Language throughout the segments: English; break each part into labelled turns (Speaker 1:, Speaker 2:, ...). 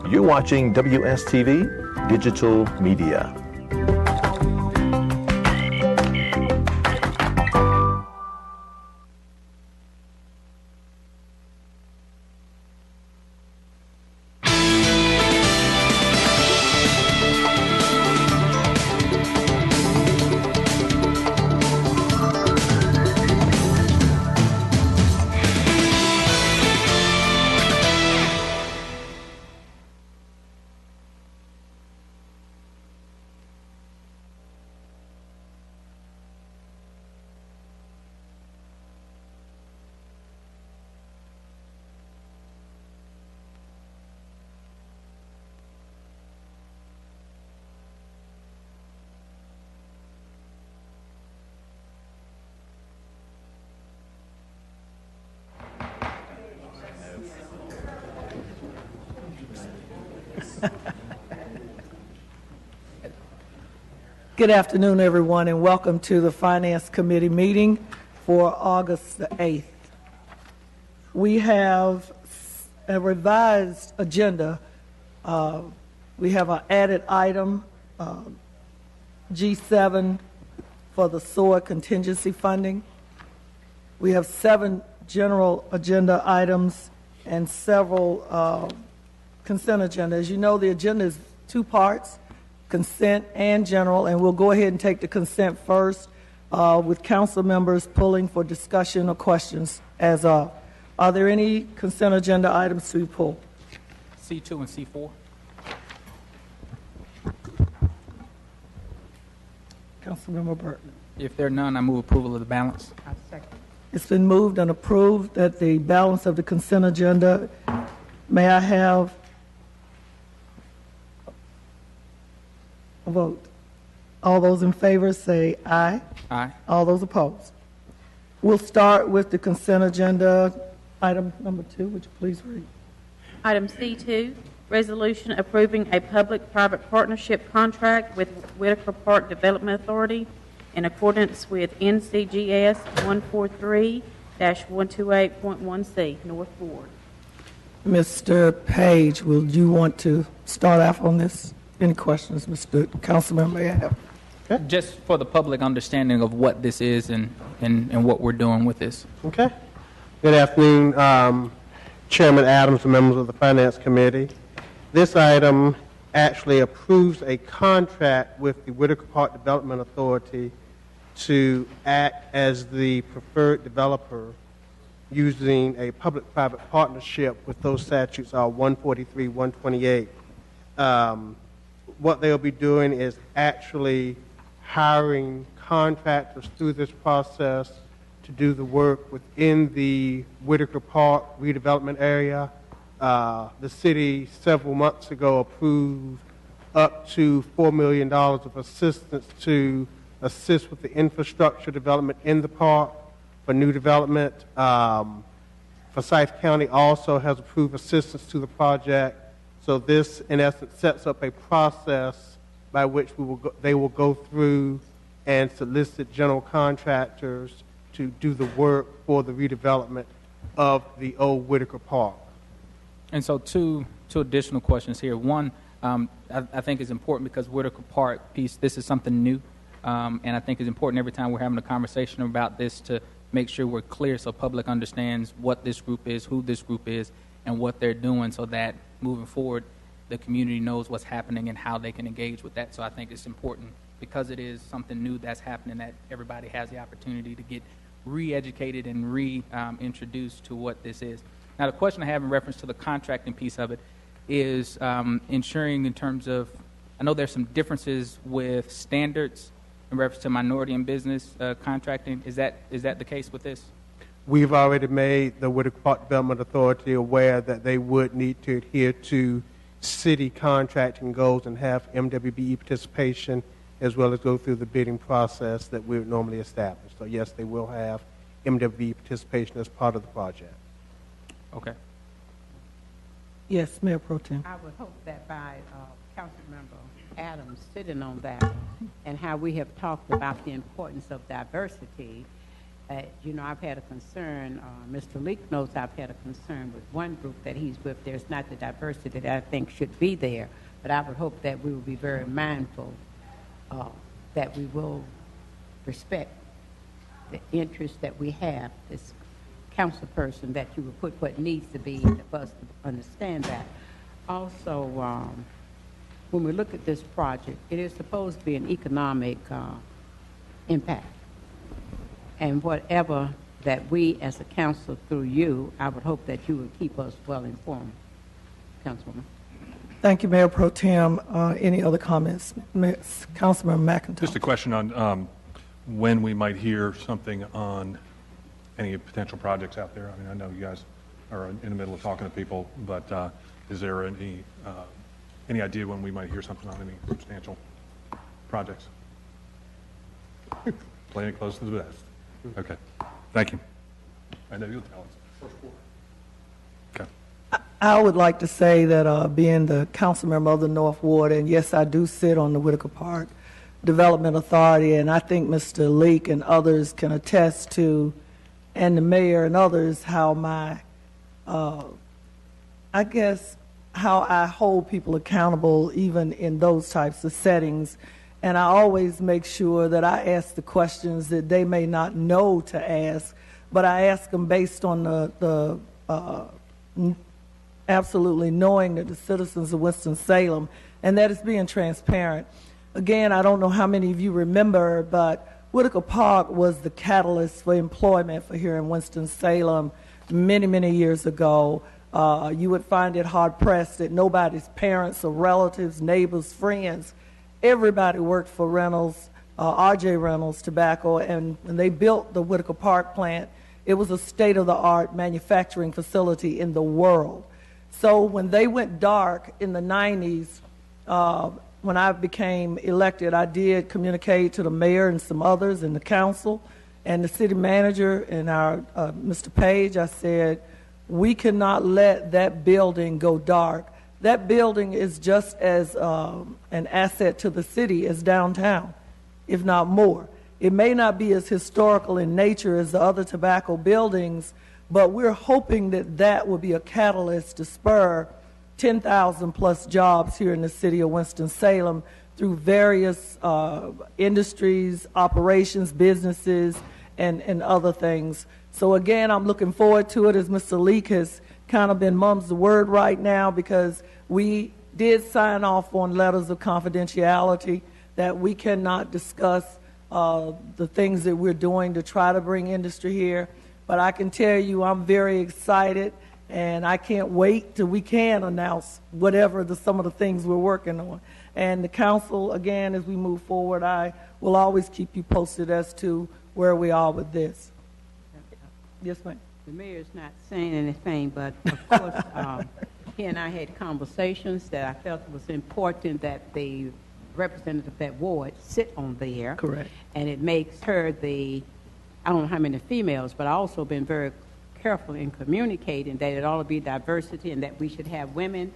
Speaker 1: You're watching WSTV Digital Media.
Speaker 2: Good afternoon, everyone, and welcome to the Finance Committee meeting for August the 8th. We have a revised agenda. We have an added item, G7, for the SOAR contingency funding. We have 7 general agenda items and several consent agenda. As you know, the agenda is 2 parts, consent and general, and we'll go ahead and take the consent first with council members pulling for discussion or questions as of. Are there any consent agenda items to be pulled?
Speaker 3: C2 and C4.
Speaker 2: Councilmember Burton.
Speaker 3: If there are none, I move approval of the balance.
Speaker 4: I second.
Speaker 2: It's been moved and approved that the balance of the consent agenda, may I have a vote? All those in favor say aye.
Speaker 3: Aye.
Speaker 2: All those opposed. We'll start with the consent agenda. Item number 2, would you please read?
Speaker 5: Item C2, resolution approving a public-private partnership contract with Whitaker Park Development Authority in accordance with NCGS 143-128.1C, North Ward.
Speaker 2: Mr. Page, will you want to start off on this? Any questions, Mr. Councilman, may I have?
Speaker 3: Okay. Just for the public understanding of what this is and what we're doing with this.
Speaker 6: Okay. Good afternoon, Chairman Adams and members of the Finance Committee. This item actually approves a contract with the Whitaker Park Development Authority to act as the preferred developer using a public-private partnership with those statutes are 143, 128. What they'll be doing is actually hiring contractors through this process to do the work within the Whitaker Park redevelopment area. The city several months ago approved up to $4 million of assistance to assist with the infrastructure development in the park for new development. Forsyth County also has approved assistance to the project. So this, in essence, sets up a process by which they will go through and solicit general contractors to do the work for the redevelopment of the old Whitaker Park.
Speaker 3: And so two additional questions here. One, I think is important because Whitaker Park piece, this is something new, and I think it's important every time we're having a conversation about this to make sure we're clear so public understands what this group is, who this group is, and what they're doing so that moving forward, the community knows what's happening and how they can engage with that. So I think it's important because it is something new that's happening that everybody has the opportunity to get re-educated and reintroduced to what this is. Now, the question I have in reference to the contracting piece of it is ensuring in terms of, I know there's some differences with standards in reference to minority and business contracting. Is that the case with this?
Speaker 6: We've already made the Whitaker Park Development Authority aware that they would need to adhere to city contracting goals and have MWBE participation as well as go through the bidding process that we would normally establish. So yes, they will have MWBE participation as part of the project.
Speaker 3: Okay.
Speaker 2: Yes, Mayor Pro Tem.
Speaker 4: I would hope that by Councilmember Adams sitting on that and how we have talked about the importance of diversity I've had a concern, Mr. Leak knows I've had a concern with one group that he's with. There's not the diversity that I think should be there, but I would hope that we will be very mindful that we will respect the interest that we have, this council person, that you will put what needs to be for us to understand that. Also, when we look at this project, it is supposed to be an economic impact. And whatever that we as a council through you, I would hope that you would keep us well informed. Councilwoman.
Speaker 2: Thank you, Mayor Pro Tem. Any other comments? Councilman McIntyre.
Speaker 7: Just a question on when we might hear something on any potential projects out there. I mean, I know you guys are in the middle of talking to people, but is there any idea when we might hear something on any substantial projects? Playing it close to the vest. Okay. Thank you. I know you'll tell us. Okay.
Speaker 2: I would like to say that being the council member of the North Ward, and yes, I do sit on the Whitaker Park Development Authority, and I think Mr. Leak and others can attest to, and the mayor and others, how how I hold people accountable even in those types of settings. And I always make sure that I ask the questions that they may not know to ask, but I ask them based on the absolutely knowing that the citizens of Winston-Salem, and that is being transparent. Again, I don't know how many of you remember, but Whitaker Park was the catalyst for employment for here in Winston-Salem many, many years ago. You would find it hard-pressed that nobody's parents or relatives, neighbors, friends, everybody worked for Reynolds, R.J. Reynolds Tobacco, and when they built the Whitaker Park plant, it was a state-of-the-art manufacturing facility in the world. So when they went dark in the 90s, when I became elected, I did communicate to the mayor and some others and the council and the city manager and our Mr. Page. I said, we cannot let that building go dark. That building is just as an asset to the city as downtown, if not more. It may not be as historical in nature as the other tobacco buildings, but we're hoping that that will be a catalyst to spur 10,000 plus jobs here in the city of Winston-Salem through various industries, operations, businesses, and other things. So again, I'm looking forward to it, as Mr. Leak has kind of been mum's the word right now, because we did sign off on letters of confidentiality that we cannot discuss the things that we're doing to try to bring industry here. But I can tell you I'm very excited, and I can't wait till we can announce whatever some of the things we're working on. And the council, again, as we move forward, I will always keep you posted as to where we are with this. Yes, ma'am.
Speaker 4: The mayor's not saying anything, but of course, he and I had conversations that I felt it was important that the representative of that ward sit on there.
Speaker 2: Correct.
Speaker 4: And it makes her I don't know how many females, but I also been very careful in communicating that it ought to be diversity and that we should have women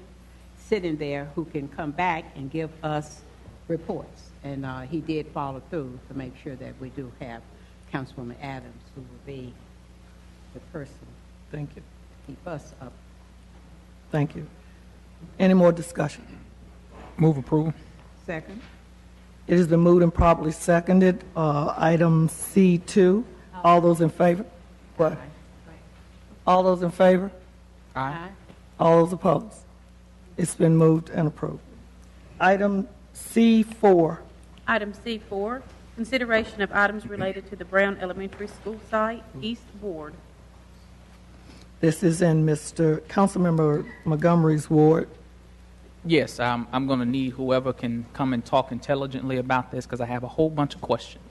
Speaker 4: sitting there who can come back and give us reports. And he did follow through to make sure that we do have Councilwoman Adams, who will be the person.
Speaker 2: Thank you.
Speaker 4: Keep us up.
Speaker 2: Thank you. Any more discussion?
Speaker 3: Move approval.
Speaker 4: Second.
Speaker 2: It has been moved and properly seconded. Item C2. All those in favor? What? All those in favor?
Speaker 3: Aye.
Speaker 2: All those opposed? It's been moved and approved. Item C4.
Speaker 5: Item C4, consideration of items related to the Brown Elementary School site, East Ward.
Speaker 2: This is in Mr. Councilmember Montgomery's ward.
Speaker 3: Yes, I'm going to need whoever can come and talk intelligently about this, because I have a whole bunch of questions.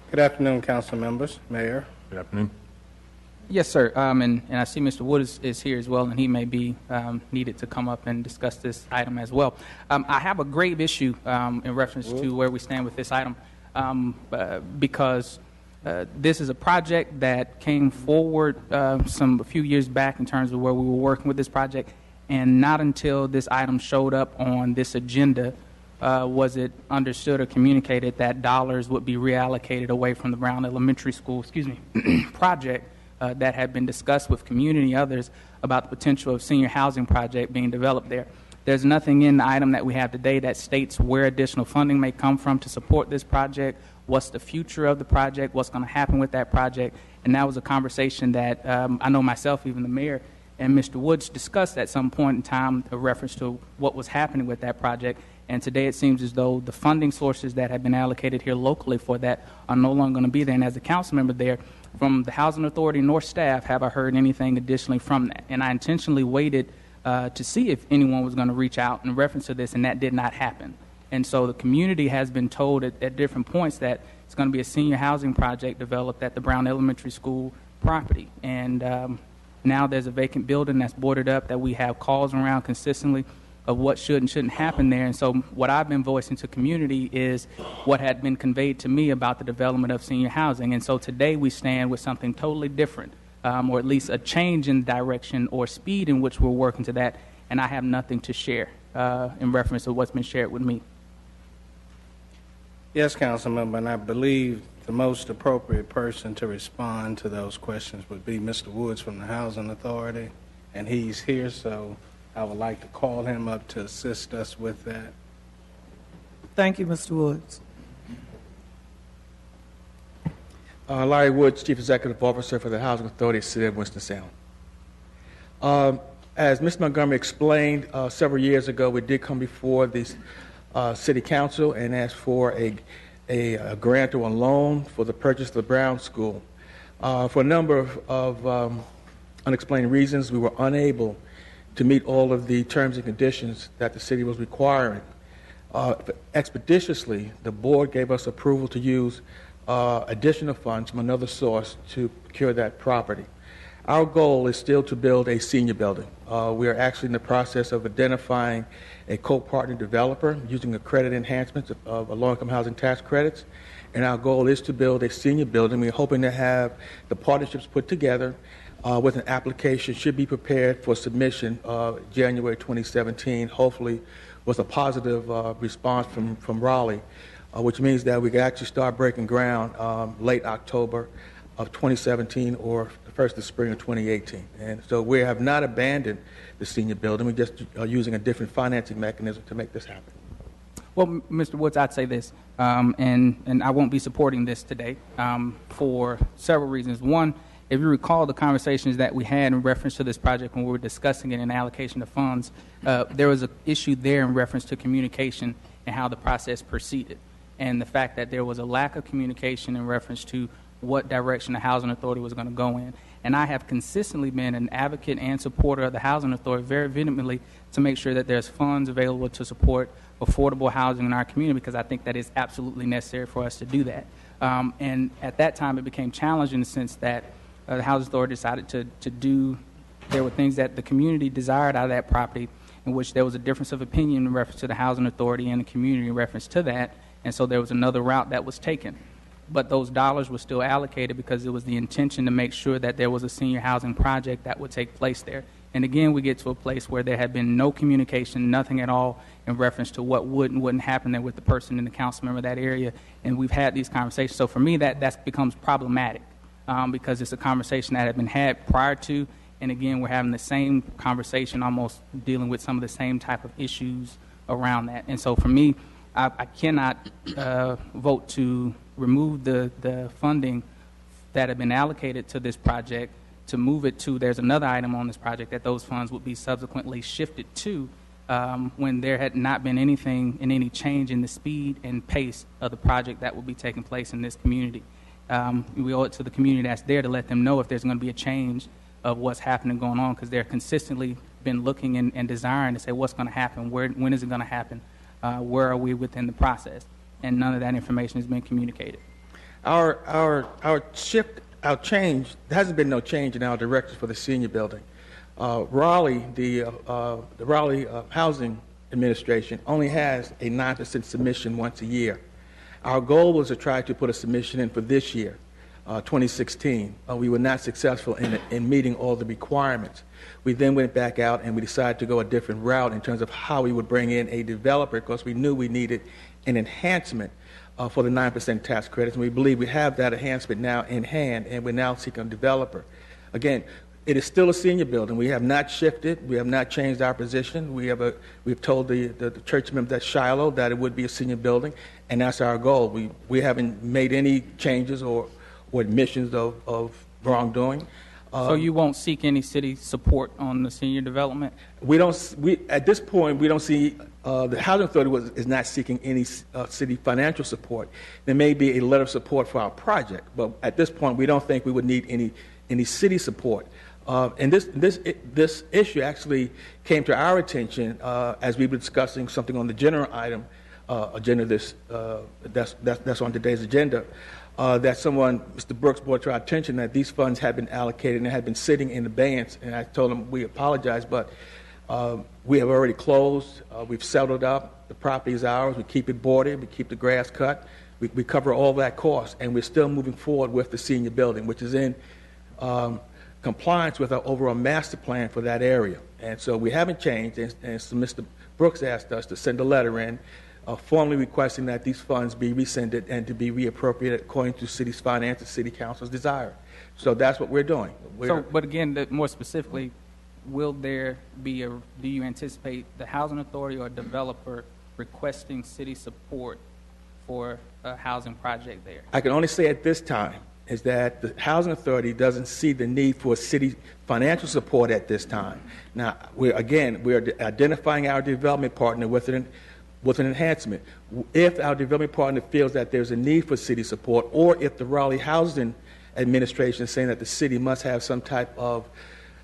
Speaker 8: Good afternoon, council members, mayor.
Speaker 7: Good afternoon.
Speaker 3: Yes, sir. And I see Mr. Wood is here as well, and he may be needed to come up and discuss this item as well. I have a grave issue in reference to where we stand with this item, because This is a project that came forward a few years back in terms of where we were working with this project, and not until this item showed up on this agenda was it understood or communicated that dollars would be reallocated away from the Brown Elementary School, project that had been discussed with community others about the potential of senior housing project being developed there. There's nothing in the item that we have today that states where additional funding may come from to support this project, what's the future of the project, what's going to happen with that project. And that was a conversation that I know myself, even the mayor, and Mr. Woods discussed at some point in time a reference to what was happening with that project. And today it seems as though the funding sources that have been allocated here locally for that are no longer going to be there. And as a council member there, from the Housing Authority nor staff have I heard anything additionally from that. And I intentionally waited to see if anyone was going to reach out in reference to this, and that did not happen. And so the community has been told at different points that it's going to be a senior housing project developed at the Brown Elementary School property. And now there's a vacant building that's boarded up that we have calls around consistently of what should and shouldn't happen there. And so what I've been voicing to community is what had been conveyed to me about the development of senior housing. And so today we stand with something totally different, or at least a change in direction or speed in which we're working to that. And I have nothing to share in reference to what's been shared with me.
Speaker 8: Yes, Councilmember, and I believe the most appropriate person to respond to those questions would be Mr. Woods from the Housing Authority, and he's here, so I would like to call him up to assist us with that.
Speaker 2: Thank you, Mr. Woods.
Speaker 9: Larry Woods, Chief Executive Officer for the Housing Authority, City of Winston-Salem. As Ms. Montgomery explained, several years ago, we did come before the City Council and asked for a grant or a loan for the purchase of the Brown School. For a number of unexplained reasons, we were unable to meet all of the terms and conditions that the city was requiring. Expeditiously, the board gave us approval to use additional funds from another source to procure that property. Our goal is still to build a senior building. We are actually in the process of identifying a co-partner developer using a credit enhancement of low-income housing tax credits, and our goal is to build a senior building. We're hoping to have the partnerships put together with an application should be prepared for submission January 2017, hopefully with a positive response from Raleigh, which means that we can actually start breaking ground late October of 2017 or the first of the spring of 2018. And so we have not abandoned the senior building. We're just using a different financing mechanism to make this happen.
Speaker 3: Well, Mr. Woods, I'd say this, and I won't be supporting this today for several reasons. One, if you recall the conversations that we had in reference to this project when we were discussing it in allocation of funds, there was an issue there in reference to communication and how the process proceeded, and the fact that there was a lack of communication in reference to what direction the Housing Authority was going to go in. And I have consistently been an advocate and supporter of the Housing Authority very vehemently to make sure that there's funds available to support affordable housing in our community, because I think that is absolutely necessary for us to do that. And at that time, it became challenging in the sense that the Housing Authority decided to do, there were things that the community desired out of that property in which there was a difference of opinion in reference to the Housing Authority and the community in reference to that, and so there was another route that was taken. But those dollars were still allocated because it was the intention to make sure that there was a senior housing project that would take place there. And again, we get to a place where there had been no communication, nothing at all in reference to what would and wouldn't happen there with the person and the council member of that area. And we've had these conversations. So for me, that becomes problematic because it's a conversation that had been had prior to. And again, we're having the same conversation, almost dealing with some of the same type of issues around that. And so for me, I cannot vote to remove the funding that had been allocated to this project to move it to, there's another item on this project that those funds would be subsequently shifted to when there had not been anything in any change in the speed and pace of the project that will be taking place in this community. We owe it to the community that's there to let them know if there's going to be a change of what's happening going on, because they're consistently been looking and desiring to say what's going to happen, when is it going to happen, where are we within the process, and none of that information has been communicated.
Speaker 9: Our change, there hasn't been no change in our direction for the senior building. Raleigh, the Raleigh Housing Administration only has a 9% submission once a year. Our goal was to try to put a submission in for this year. 2016. We were not successful in meeting all the requirements. We then went back out and we decided to go a different route in terms of how we would bring in a developer, because we knew we needed an enhancement for the 9% tax credits, and we believe we have that enhancement now in hand, and we're now seeking a developer. Again, it is still a senior building. We have not shifted. We have not changed our position. We've told the church members at Shiloh that it would be a senior building, and that's our goal. We haven't made any changes or admissions of wrongdoing.
Speaker 3: So you won't seek any city support on the senior development?
Speaker 9: At this point, we don't see, the Housing Authority is not seeking any city financial support. There may be a letter of support for our project, but at this point, we don't think we would need any city support. And this issue actually came to our attention as we were discussing something on the general item agenda that's on today's agenda. That someone, Mr. Brooks, brought to our attention that these funds had been allocated and had been sitting in abeyance. And I told him we apologize, but we have already closed. We've settled up. The property is ours. We keep it boarded. We keep the grass cut. We cover all that cost, and we're still moving forward with the senior building, which is in compliance with our overall master plan for that area. And so we haven't changed, and so Mr. Brooks asked us to send a letter in formally requesting that these funds be rescinded and to be reappropriated according to city's finance and city council's desire. So that's what we're doing.
Speaker 3: But again, more specifically, will there be do you anticipate the housing authority or developer requesting city support for a housing project there?
Speaker 9: I can only say at this time is that the housing authority doesn't see the need for city financial support at this time. Now, we're identifying our development partner with an enhancement. If our development partner feels that there's a need for city support, or if the Raleigh Housing Administration is saying that the city must have some type of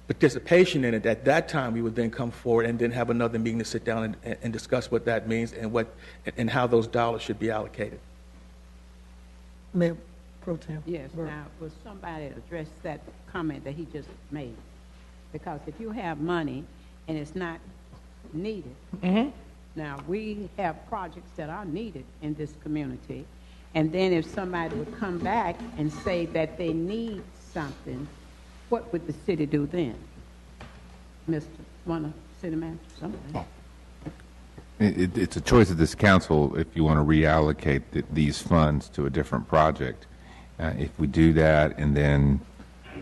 Speaker 9: participation in it, at that time we would then come forward and then have another meeting to sit down and discuss what that means and how those dollars should be allocated.
Speaker 2: Mayor Pro Tem.
Speaker 4: Yes. Now, will somebody address that comment that he just made? Because if you have money and it's not needed, now, we have projects that are needed in this community, and then if somebody would come back and say that they need something, what would the city do then? City manager, something?
Speaker 10: It's a choice of this council if you want to reallocate these funds to a different project. If we do that and then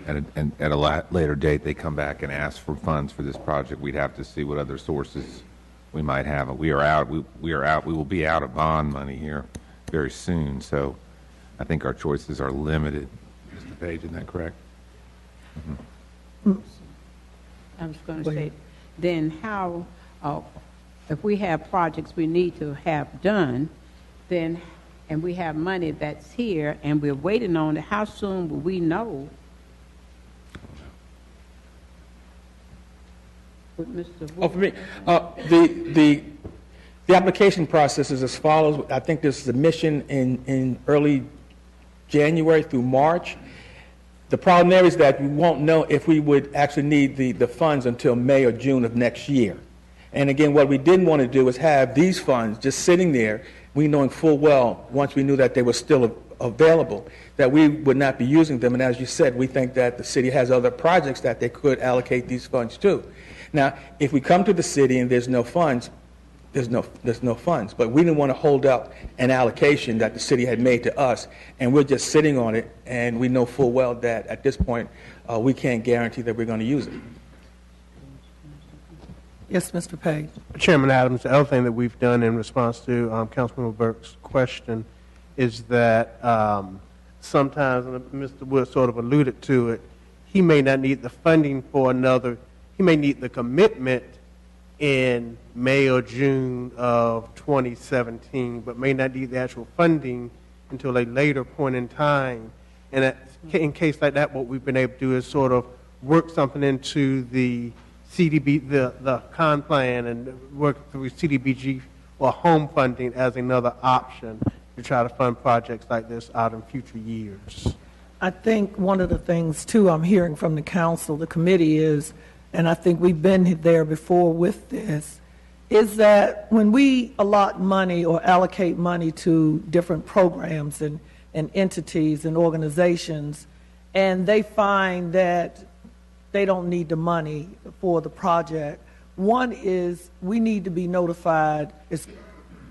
Speaker 10: at a later date they come back and ask for funds for this project, we'd have to see what other sources we might have. We will be out of bond money here very soon, so I think our choices are limited. Mr. Page, isn't that correct?
Speaker 4: I was going to say, then how, if we have projects we need to have done, then, and we have money that's here and we're waiting on it, how soon will we know?
Speaker 9: Oh, for me, the application process is as follows. I think there's submission in early January through March. The problem there is that we won't know if we would actually need the funds until May or June of next year. And again, what we didn't want to do is have these funds just sitting there, we knowing full well, once we knew that they were still available, that we would not be using them. And as you said, we think that the city has other projects that they could allocate these funds to. Now, if we come to the city and there's no funds, there's no funds. But we didn't want to hold up an allocation that the city had made to us, and we're just sitting on it, and we know full well that at this point we can't guarantee that we're going to use it.
Speaker 2: Yes, Mr. Page.
Speaker 6: Chairman Adams, the other thing that we've done in response to Councilmember Burke's question is that sometimes, and Mr. Wood sort of alluded to it, he may not need the funding for he may need the commitment in May or June of 2017, but may not need the actual funding until a later point in time. And in case like that, what we've been able to do is sort of work something into the CDB, the con plan, and work through CDBG or home funding as another option to try to fund projects like this out in future years.
Speaker 2: I think one of the things, too, I'm hearing from the council, the committee is, and I think we've been there before with this, is that when we allot money or allocate money to different programs, and and entities and organizations, and they find that they don't need the money for the project. One is we need to be notified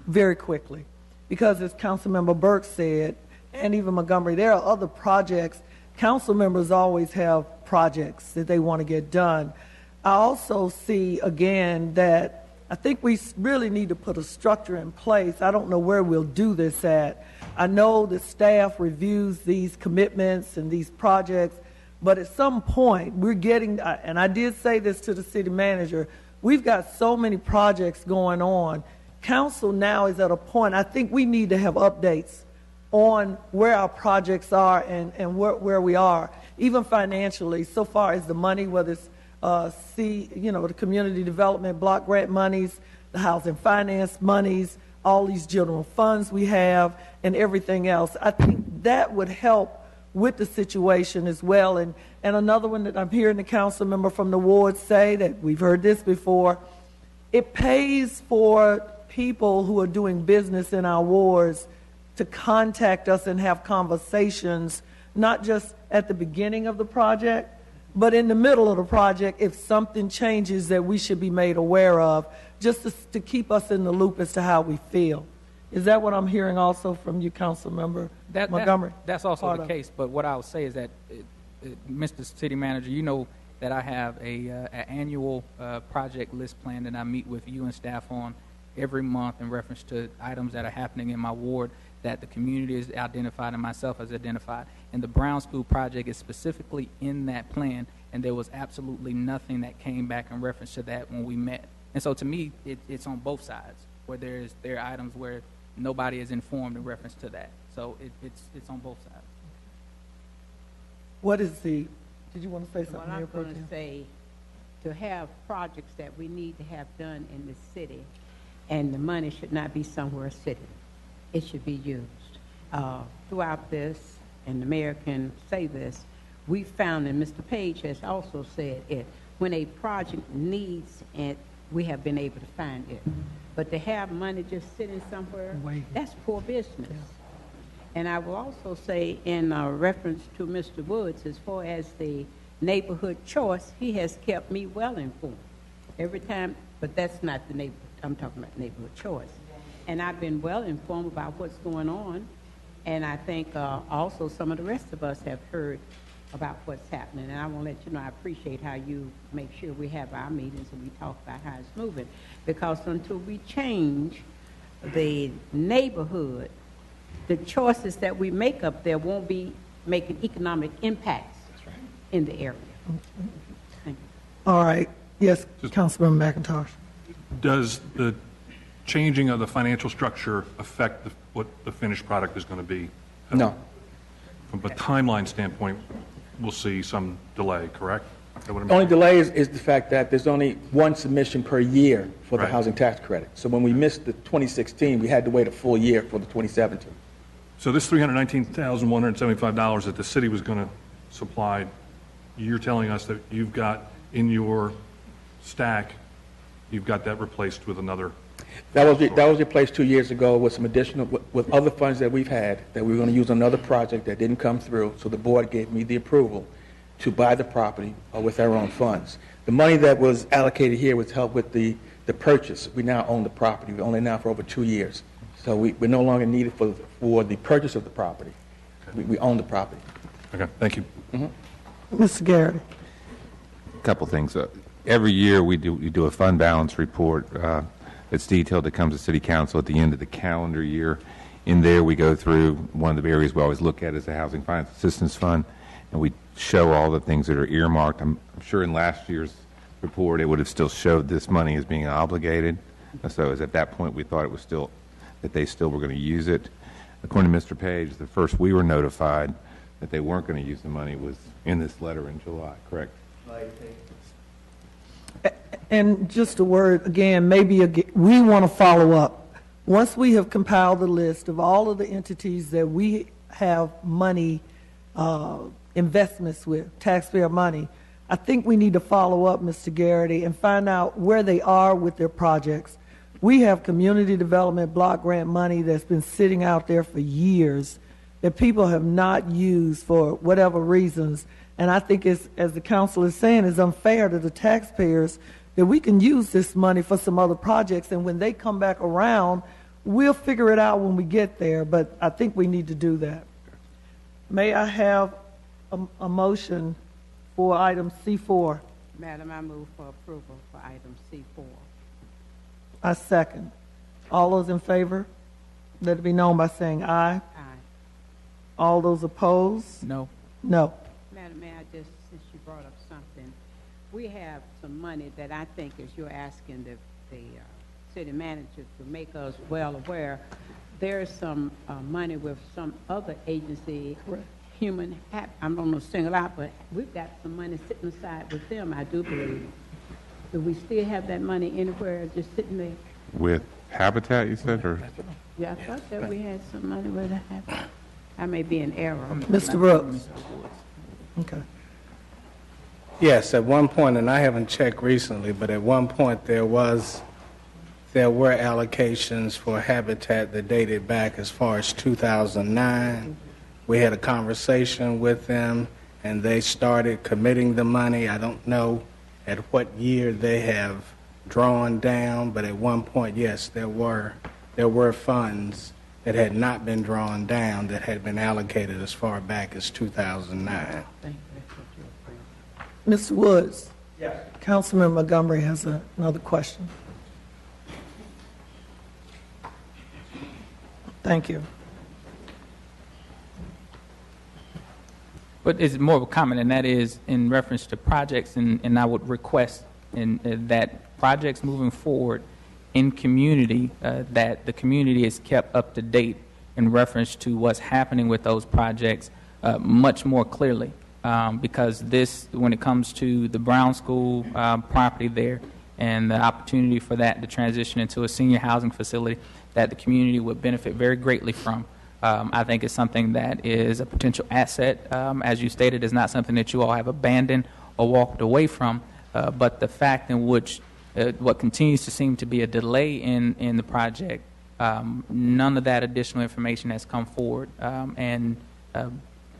Speaker 2: very quickly, because as Councilmember Burke said, and even Montgomery, there are other projects. Council members always have projects that they want to get done. I also see, again, that I think we really need to put a structure in place. I don't know where we'll do this at. I know the staff reviews these commitments and these projects, but at some point we're getting, and I did say this to the city manager, we've got so many projects going on. Council now is at a point, I think we need to have updates on where our projects are and where we are, even financially, so far as the money, whether it's the community development block grant monies, the housing finance monies, all these general funds we have, and everything else. I think that would help with the situation as well. And another one that I'm hearing the council member from the ward say, that we've heard this before, it pays for people who are doing business in our wards to contact us and have conversations, not just at the beginning of the project, but in the middle of the project, if something changes that we should be made aware of, just to keep us in the loop as to how we feel. Is that what I'm hearing also from you, Council Member Montgomery?
Speaker 3: That's also the case, but what I would say is that, Mr. City Manager, you know that I have an annual project list plan that I meet with you and staff on every month in reference to items that are happening in my ward that the community has identified and myself has identified. And the Brown School project is specifically in that plan, and there was absolutely nothing that came back in reference to that when we met. And so to me, it's on both sides, where there are items where nobody is informed in reference to that. So it's on both sides.
Speaker 2: Did you want to say something?
Speaker 4: Well, I'm going to say, to have projects that we need to have done in the city, and the money should not be somewhere sitting. It should be used. Throughout this, and the mayor can say this, we found, and Mr. Page has also said it, when a project needs it, we have been able to find it. But to have money just sitting somewhere, that's poor business. Yeah. And I will also say, in reference to Mr. Woods, as far as the neighborhood choice, he has kept me well informed. Every time, but that's not the neighborhood, I'm talking about neighborhood choice. And I've been well informed about what's going on, and I think also some of the rest of us have heard about what's happening. And I want to let you know I appreciate how you make sure we have our meetings and we talk about how it's moving, because until we change the neighborhood, the choices that we make up there won't be making economic impacts in the area. Thank you.
Speaker 2: All right. Yes, Councilmember McIntosh.
Speaker 7: Does the changing of the financial structure affect what the finished product is going to be?
Speaker 9: No.
Speaker 7: From a timeline standpoint, we'll see some delay, correct?
Speaker 9: The only delay is the fact that there's only one submission per year for the housing tax credit. So when we missed the 2016, we had to wait a full year for the 2017.
Speaker 7: So this $319,175 that the city was going to supply, you're telling us that you've got in your stack, you've got that replaced with another?
Speaker 9: That was replaced 2 years ago with some additional, with other funds that we've had that we were going to use on another project that didn't come through. So the board gave me the approval to buy the property with our own funds. The money that was allocated here was to help with the purchase. We now own the property. We own it now for over 2 years. So we're no longer needed for the purchase of the property. Okay. We own the property.
Speaker 7: Okay, thank you.
Speaker 2: Mm-hmm. Mr. Garrity.
Speaker 10: A couple things. Every year we do a fund balance report that's detailed that comes to City Council at the end of the calendar year. In there we go through, one of the areas we always look at is the Housing Finance Assistance Fund, and we show all the things that are earmarked. I'm sure in last year's report it would have still showed this money as being obligated. So at that point we thought it was still, that they still were going to use it. According to Mr. Page, the first we were notified that they weren't going to use the money was in this letter in July, correct?
Speaker 2: And just a word, again, we want to follow up. Once we have compiled the list of all of the entities that we have money, investments with, taxpayer money, I think we need to follow up, Mr. Garrity, and find out where they are with their projects. We have community development block grant money that's been sitting out there for years that people have not used for whatever reasons. And I think it's, as the council is saying, it's unfair to the taxpayers that we can use this money for some other projects, and when they come back around, we'll figure it out when we get there, but I think we need to do that. May I have a motion for item C4?
Speaker 4: Madam, I move for approval for item C4.
Speaker 2: I second. All those in favor, let it be known by saying aye.
Speaker 4: Aye.
Speaker 2: All those opposed?
Speaker 3: No.
Speaker 2: No.
Speaker 4: Madam Mayor, just since you brought up something, we have some money that I think, as you're asking the city manager to make us well aware, there's some money with some other agency, I'm not going to single out, but we've got some money sitting aside with them, I do believe. Do we still have that money anywhere just sitting there?
Speaker 10: With Habitat, you said, or?
Speaker 4: Yeah, I thought that we had some money with that. I may be in error.
Speaker 2: Mr. Brooks? Okay.
Speaker 8: Yes, at one point, and I haven't checked recently, but at one point there were allocations for Habitat that dated back as far as 2009. We had a conversation with them, and they started committing the money. I don't know at what year they have drawn down, but at one point, yes, there were funds that had not been drawn down that had been allocated as far back as 2009.
Speaker 2: Mr. Woods? Yes. Councilman Montgomery has another question. Thank you.
Speaker 3: But it's more of a comment, and that is in reference to projects, and I would request that projects moving forward in community, that the community is kept up to date in reference to what's happening with those projects much more clearly. Because this, when it comes to the Brown School property there and the opportunity for that to transition into a senior housing facility that the community would benefit very greatly from, I think it's something that is a potential asset. As you stated, it's not something that you all have abandoned or walked away from, but the fact in which what continues to seem to be a delay in the project, none of that additional information has come forward, and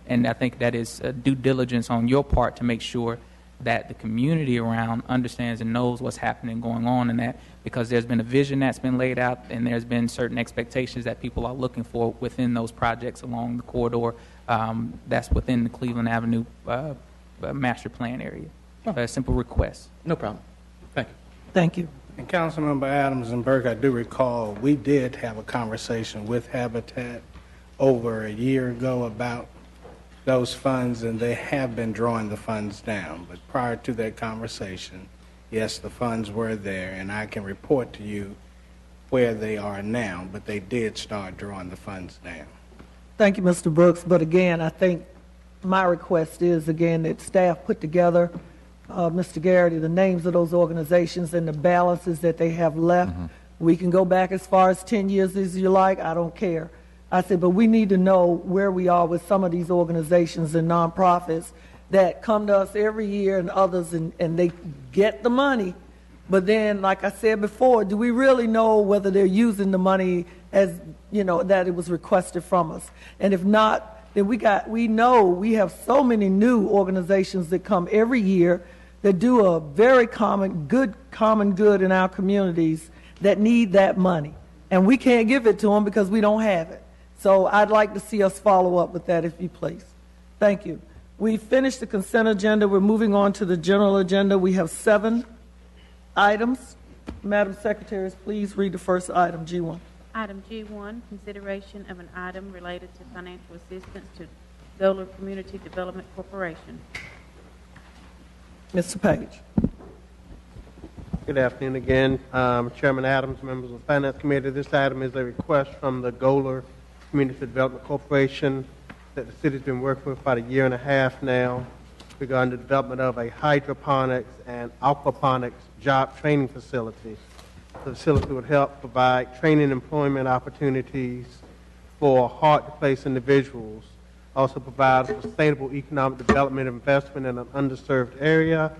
Speaker 3: I think that is due diligence on your part to make sure that the community around understands and knows what's happening, going on in that, because there's been a vision that's been laid out, and there's been certain expectations that people are looking for within those projects along the corridor that's within the Cleveland Avenue master plan area. A simple request.
Speaker 9: No problem. Thank you.
Speaker 2: Thank you.
Speaker 8: And Councilmember Adams and Burke, I do recall we did have a conversation with Habitat over a year ago about those funds, and they have been drawing the funds down. But prior to that conversation, yes, the funds were there, and I can report to you where they are now, but they did start drawing the funds down.
Speaker 2: Thank you, Mr. Brooks. But again, I think my request is, again, that staff put together, Mr. Garrity, the names of those organizations and the balances that they have left. Mm-hmm. We can go back as far as 10 years as you like. I don't care. I said, but we need to know where we are with some of these organizations and nonprofits that come to us every year and others, and they get the money. But then, like I said before, do we really know whether they're using the money as, that it was requested from us? And if not, then we know we have so many new organizations that come every year that do a very common good in our communities that need that money. And we can't give it to them because we don't have it. So I'd like to see us follow up with that, if you please. Thank you. We finished the consent agenda. We're moving on to the general agenda. We have 7 items. Madam Secretary, please read the first item, G1.
Speaker 5: Item G1, consideration of an item related to financial assistance to Golar Community Development Corporation.
Speaker 2: Mr. Page.
Speaker 6: Good afternoon again. Chairman Adams, members of the Finance Committee. This item is a request from the Golar Community Development Corporation that the city's been working with about a year and a half now regarding the development of a hydroponics and aquaponics job training facility. The facility would help provide training and employment opportunities for hard-to-place individuals, also provide sustainable economic development investment in an underserved area,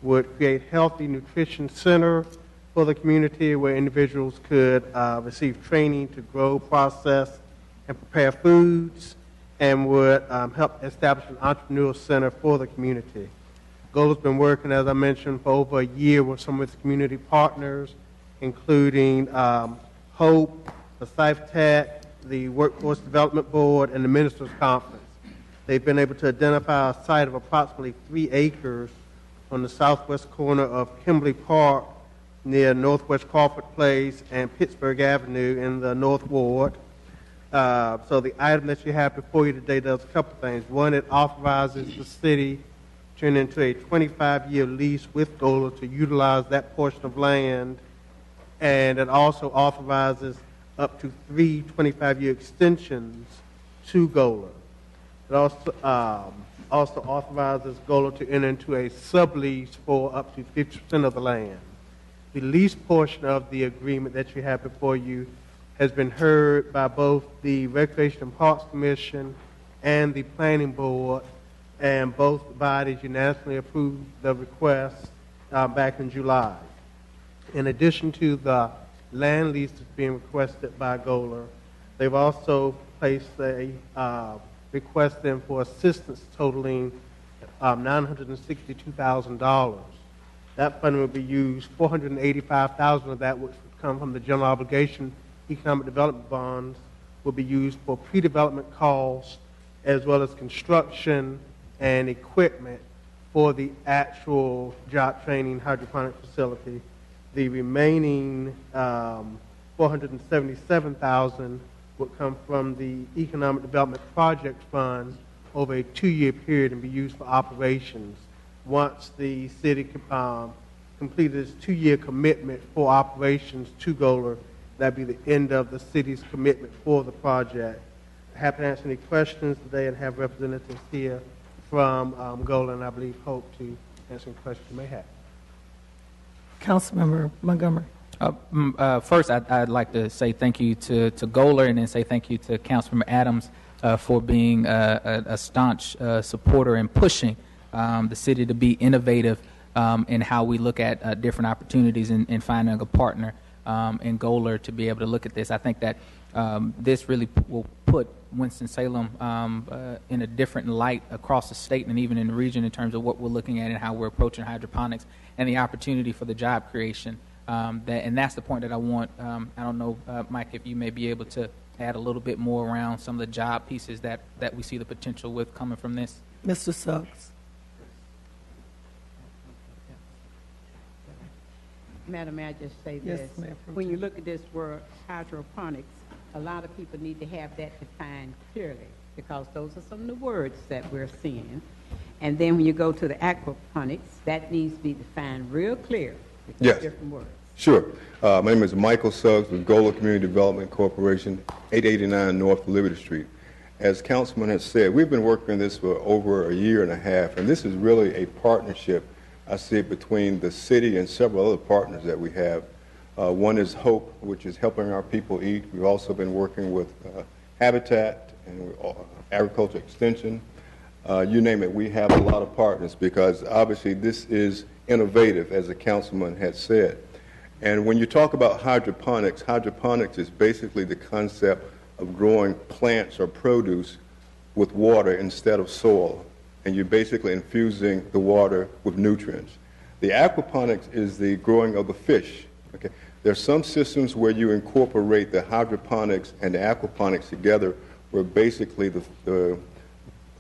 Speaker 6: would create healthy nutrition center for the community where individuals could receive training to grow, process, and prepare foods, and would help establish an entrepreneurial center for the community. GOLA's been working, as I mentioned, for over a year with some of its community partners, including HOPE, the CIFTEC, the Workforce Development Board, and the Ministers Conference. They've been able to identify a site of approximately 3 acres on the southwest corner of Kimberly Park near Northwest Crawford Place and Pittsburgh Avenue in the North Ward. So the item that you have before you today does a couple things. One, it authorizes the city to turn into a 25-year lease with GOLA to utilize that portion of land, and it also authorizes up to 3 25-year extensions to GOLA. It also authorizes GOLA to enter into a sublease for up to 50% of the land. The lease portion of the agreement that you have before you has been heard by both the Recreation and Parks Commission and the Planning Board, and both bodies unanimously approved the request back in July. In addition to the land lease that's being requested by GOLA, they've also placed a request in for assistance totaling $962,000. That funding will be used, $485,000 of that, which would come from the general obligation economic development bonds, will be used for pre-development costs as well as construction and equipment for the actual job training hydroponic facility. The remaining $477,000 would come from the Economic Development Project Fund over a 2-year period and be used for operations. Once the city completed its 2-year commitment for operations to GOLA, that'd be the end of the city's commitment for the project. I happy to answer any questions today and have representatives here from GOLA, and I believe hope to answer any questions you may have.
Speaker 2: Councilmember Montgomery.
Speaker 3: First, I'd like to say thank you to GOLA, and then say thank you to Councilmember Adams for being a staunch supporter and pushing the city to be innovative in how we look at different opportunities and finding a partner in GOLA to be able to look at this. I think that this really will put Winston-Salem in a different light across the state and even in the region in terms of what we're looking at and how we're approaching hydroponics and the opportunity for the job creation. And that's the point that I want. I don't know, Mike, if you may be able to add a little bit more around some of the job pieces that we see the potential with coming from this.
Speaker 2: Mr. Suggs.
Speaker 4: Madam, may I just say
Speaker 2: Yes,
Speaker 4: this?
Speaker 2: Mayor Pro
Speaker 4: When
Speaker 2: Tem.
Speaker 4: you look at this word hydroponics, a lot of people need to have that defined clearly, because those are some of the words that we're seeing. And then when you go to the aquaponics, that needs to be defined real clear with
Speaker 11: Yes.
Speaker 4: different words.
Speaker 11: Sure. My name is Michael Suggs with GOLA Community Development Corporation, 889 North Liberty Street. As Councilman has said, we've been working on this for over a year and a half, and this is really a partnership, I see it, between the city and several other partners that we have. One is HOPE, which is helping our people eat. We've also been working with Habitat and Agriculture Extension. You name it, we have a lot of partners because obviously this is innovative, as the councilman had said. And when you talk about hydroponics, hydroponics is basically the concept of growing plants or produce with water instead of soil. And you're basically infusing the water with nutrients. The aquaponics is the growing of the fish. Okay? There are some systems where you incorporate the hydroponics and the aquaponics together, where basically the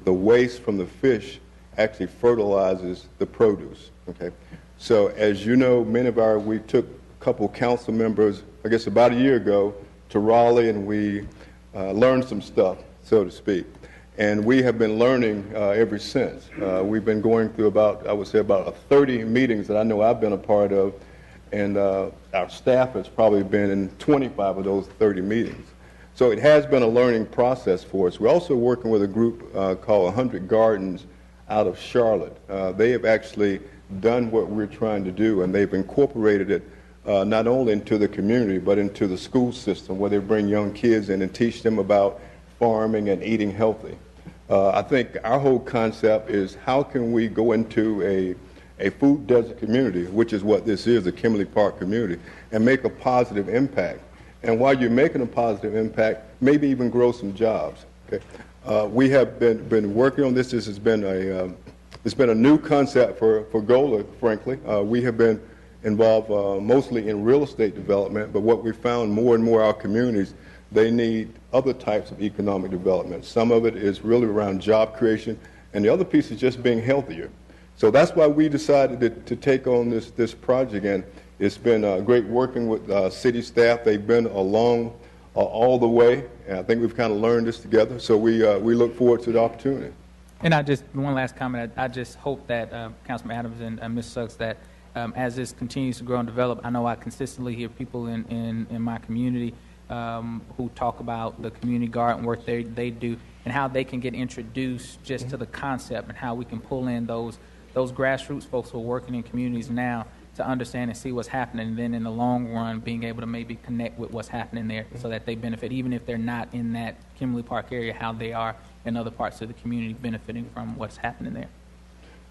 Speaker 11: waste from the fish actually fertilizes the produce. Okay? So as you know, we took a couple council members, I guess about a year ago, to Raleigh, and we learned some stuff, so to speak. And we have been learning ever since. We've been going through about 30 meetings that I know I've been a part of, and our staff has probably been in 25 of those 30 meetings. So it has been a learning process for us. We're also working with a group called 100 Gardens out of Charlotte. They have actually done what we're trying to do, and they've incorporated it not only into the community, but into the school system, where they bring young kids in and teach them about farming and eating healthy. I think our whole concept is how can we go into a food desert community, which is what this is, the Kimberly Park community, and make a positive impact. And while you're making a positive impact, maybe even grow some jobs. Okay? We have been working on this. This has been it's been a new concept for GOLA, frankly. We have been involved mostly in real estate development, but what we found more and more our communities, they need other types of economic development. Some of it is really around job creation, and the other piece is just being healthier. So that's why we decided to take on this project, and it's been great working with city staff. They've been along all the way, and I think we've kind of learned this together, so we look forward to the opportunity.
Speaker 3: And one last comment, I just hope that Councilman Adams and Ms. Suggs, that as this continues to grow and develop, I know I consistently hear people in my community who talk about the community garden work they do and how they can get introduced just to the concept and how we can pull in those grassroots folks who are working in communities now to understand and see what's happening, and then in the long run being able to maybe connect with what's happening there so that they benefit, even if they're not in that Kimberly Park area, how they are in other parts of the community benefiting from what's happening there.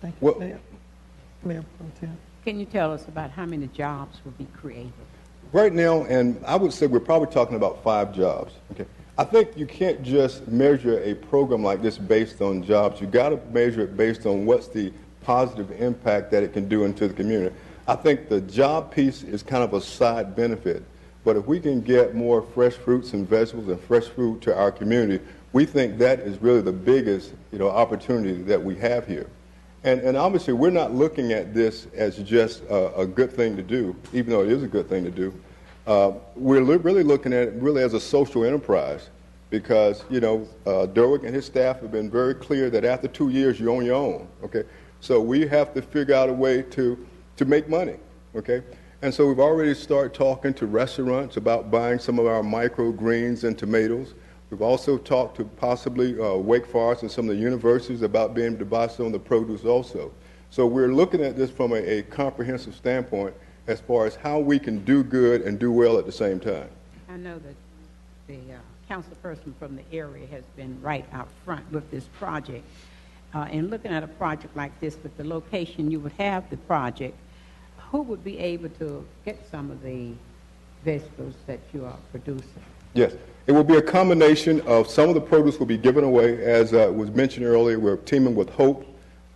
Speaker 2: Thank you.
Speaker 11: Well,
Speaker 2: Mayor Pro Tem.
Speaker 4: Can you tell us about how many jobs will be created?
Speaker 11: Right now, and I would say we're probably talking about 5 jobs. Okay, I think you can't just measure a program like this based on jobs. You got to measure it based on what's the positive impact that it can do into the community. I think the job piece is kind of a side benefit, but if we can get more fresh fruits and vegetables and fresh food to our community, we think that is really the biggest, opportunity that we have here. And obviously, we're not looking at this as just a good thing to do, even though it is a good thing to do. We're really looking at it really as a social enterprise, because Derwick and his staff have been very clear that after 2 years, you're on your own. Okay, so we have to figure out a way to make money. Okay, and so we've already started talking to restaurants about buying some of our microgreens and tomatoes. We've also talked to possibly Wake Forest and some of the universities about being able to buy some of the produce also. So we're looking at this from a comprehensive standpoint as far as how we can do good and do well at the same time.
Speaker 4: I know that the councilperson from the area has been right out front with this project. And looking at a project like this, with the location you would have the project, who would be able to get some of the vegetables that you are producing?
Speaker 11: Yes, it will be a combination of some of the produce will be given away. As was mentioned earlier, we're teaming with Hope,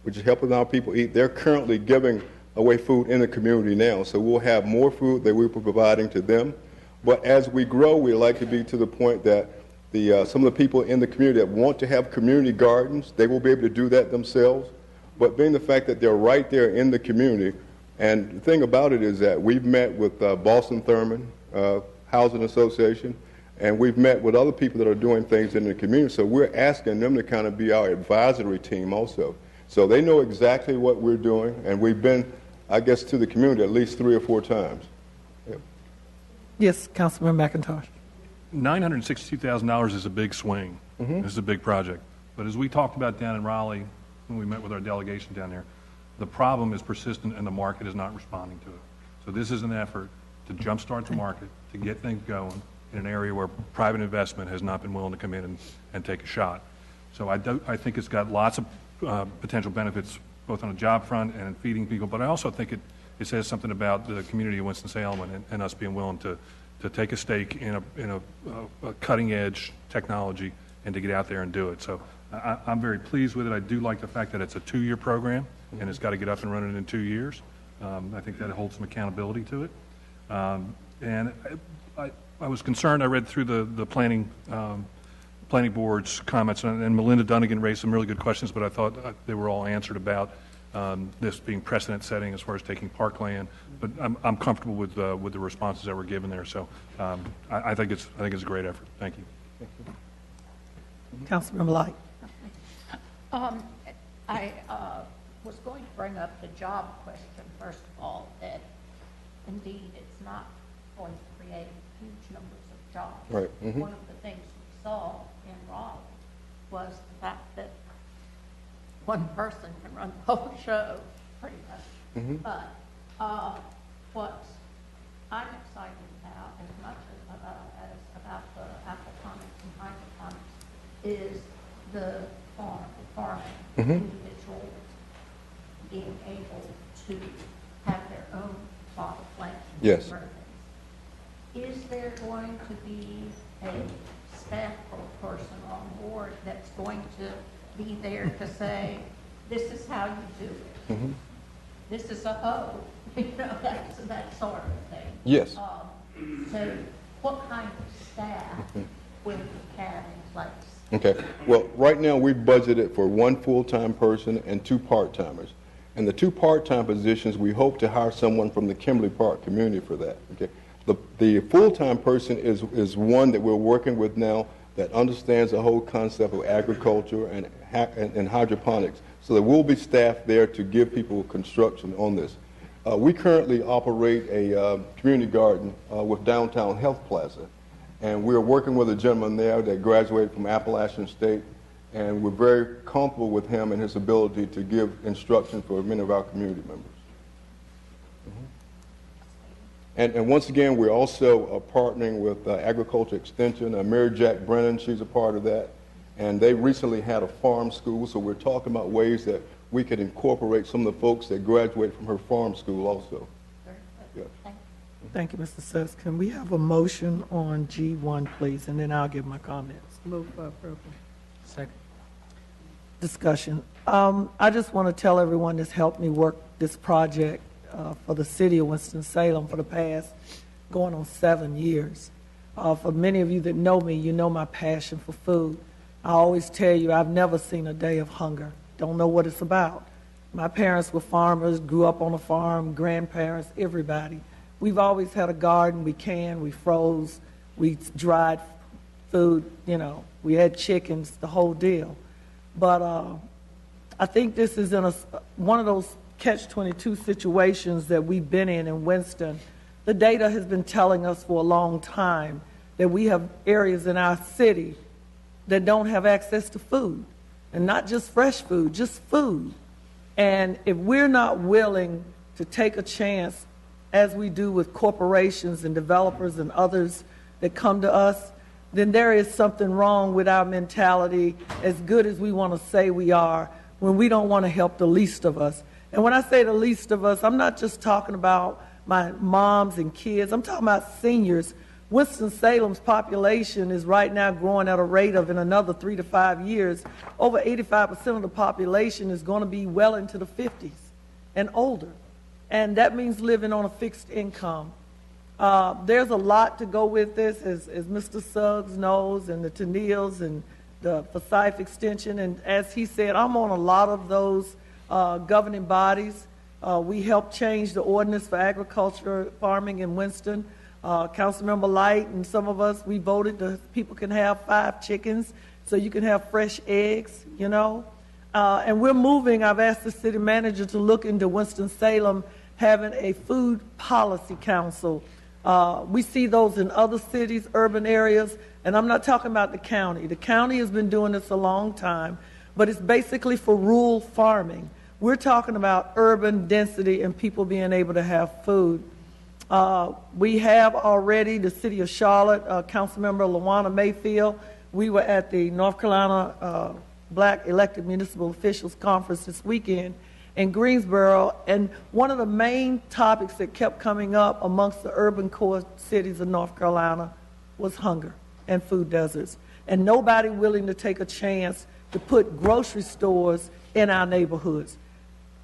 Speaker 11: which is helping our people eat. They're currently giving away food in the community now, so we'll have more food that we'll be providing to them. But as we grow, we'd like to be to the point that some of the people in the community that want to have community gardens, they will be able to do that themselves. But being the fact that they're right there in the community, and the thing about it is that we've met with Boston Thurman Housing Association, and we've met with other people that are doing things in the community, so we're asking them to kind of be our advisory team also. So they know exactly what we're doing, and we've been, I guess, to the community at least 3 or 4 times. Yep.
Speaker 2: Yes, Councilman McIntosh.
Speaker 7: $962,000 is a big swing. Mm-hmm. This is a big project. But as we talked about down in Raleigh when we met with our delegation down there, the problem is persistent and the market is not responding to it. So this is an effort to jumpstart the market, to get things going in an area where private investment has not been willing to come in and take a shot. So I think it's got lots of potential benefits, both on a job front and in feeding people, but I also think it says something about the community of Winston-Salem and us being willing to take a stake in a cutting-edge technology and to get out there and do it. So I'm very pleased with it. I do like the fact that it's a 2-year program, and it's got to get up and running in 2 years. I think that holds some accountability to it. And I was concerned. I read through the planning board's comments, and Melinda Dunnigan raised some really good questions, but I thought they were all answered about this being precedent setting as far as taking parkland. But I'm comfortable with the responses that were given there. So I think it's a great effort. Thank you.
Speaker 2: Councilman Light.
Speaker 12: I was going to bring up the job question first of all, that indeed it's not going to create huge numbers of jobs.
Speaker 11: Right. Mm-hmm.
Speaker 12: One of the things we saw in Raleigh was the fact that one person can run the whole show, pretty much. Mm-hmm. But what I'm excited about, as much as about the aquaponics and hydroponics, is the farming, mm-hmm. individuals being able to have their own bottle plants.
Speaker 11: Yes.
Speaker 12: Is there going to be a staff person on board that's going to be there to say, this is how you do it.
Speaker 11: Mm-hmm.
Speaker 12: This is a hoe, that sort of thing.
Speaker 11: Yes.
Speaker 12: So what kind of staff will you have in place?
Speaker 11: Okay. Well, right now we've budgeted for 1 full-time person and 2 part-timers. And the 2 part-time positions, we hope to hire someone from the Kimberly Park community for that. Okay. The full-time person is one that we're working with now that understands the whole concept of agriculture and hydroponics. So there will be staff there to give people construction on this. We currently operate a community garden with Downtown Health Plaza. And we're working with a gentleman there that graduated from Appalachian State. And we're very comfortable with him and his ability to give instruction for many of our community members. And once again, we're also partnering with Agriculture Extension. Mary Jack Brennan, she's a part of that. And they recently had a farm school, so we're talking about ways that we could incorporate some of the folks that graduated from her farm school also. Yeah.
Speaker 2: Thank you, Mr. Suggs. Can we have a motion on G1, please, and then I'll give my comments.
Speaker 4: Move for approval.
Speaker 3: Second.
Speaker 2: Discussion. I just want to tell everyone that's helped me work this project for the city of Winston-Salem for the past going on 7 years. For many of you that know me, you know my passion for food. I always tell you I've never seen a day of hunger. Don't know what it's about. My parents were farmers, grew up on a farm, grandparents, everybody. We've always had a garden. We canned, we froze, we dried food, we had chickens, the whole deal. But I think this is in one of those catch-22 situations that we've been in Winston. The data has been telling us for a long time that we have areas in our city that don't have access to food, and not just fresh food, just food. And if we're not willing to take a chance, as we do with corporations and developers and others that come to us, then there is something wrong with our mentality, as good as we want to say we are, when we don't want to help the least of us. And when I say the least of us, I'm not just talking about my moms and kids. I'm talking about seniors. Winston-Salem's population is right now growing at a rate of, in another 3 to 5 years, over 85% of the population is going to be well into the 50s and older. And that means living on a fixed income. There's a lot to go with this, as Mr. Suggs knows, and the Tennills and the Forsyth Extension. And as he said, I'm on a lot of those governing bodies. We helped change the ordinance for agriculture farming in Winston. Councilmember Light and some of us, we voted that people can have 5 chickens so you can have fresh eggs, And we're moving. I've asked the city manager to look into Winston-Salem having a food policy council. We see those in other cities, urban areas, and I'm not talking about the county. The county has been doing this a long time, but it's basically for rural farming. We're talking about urban density and people being able to have food. We have already the city of Charlotte, Councilmember LaWanna Mayfield. We were at the North Carolina Black Elected Municipal Officials Conference this weekend in Greensboro, and one of the main topics that kept coming up amongst the urban core cities of North Carolina was hunger and food deserts, and nobody willing to take a chance to put grocery stores in our neighborhoods.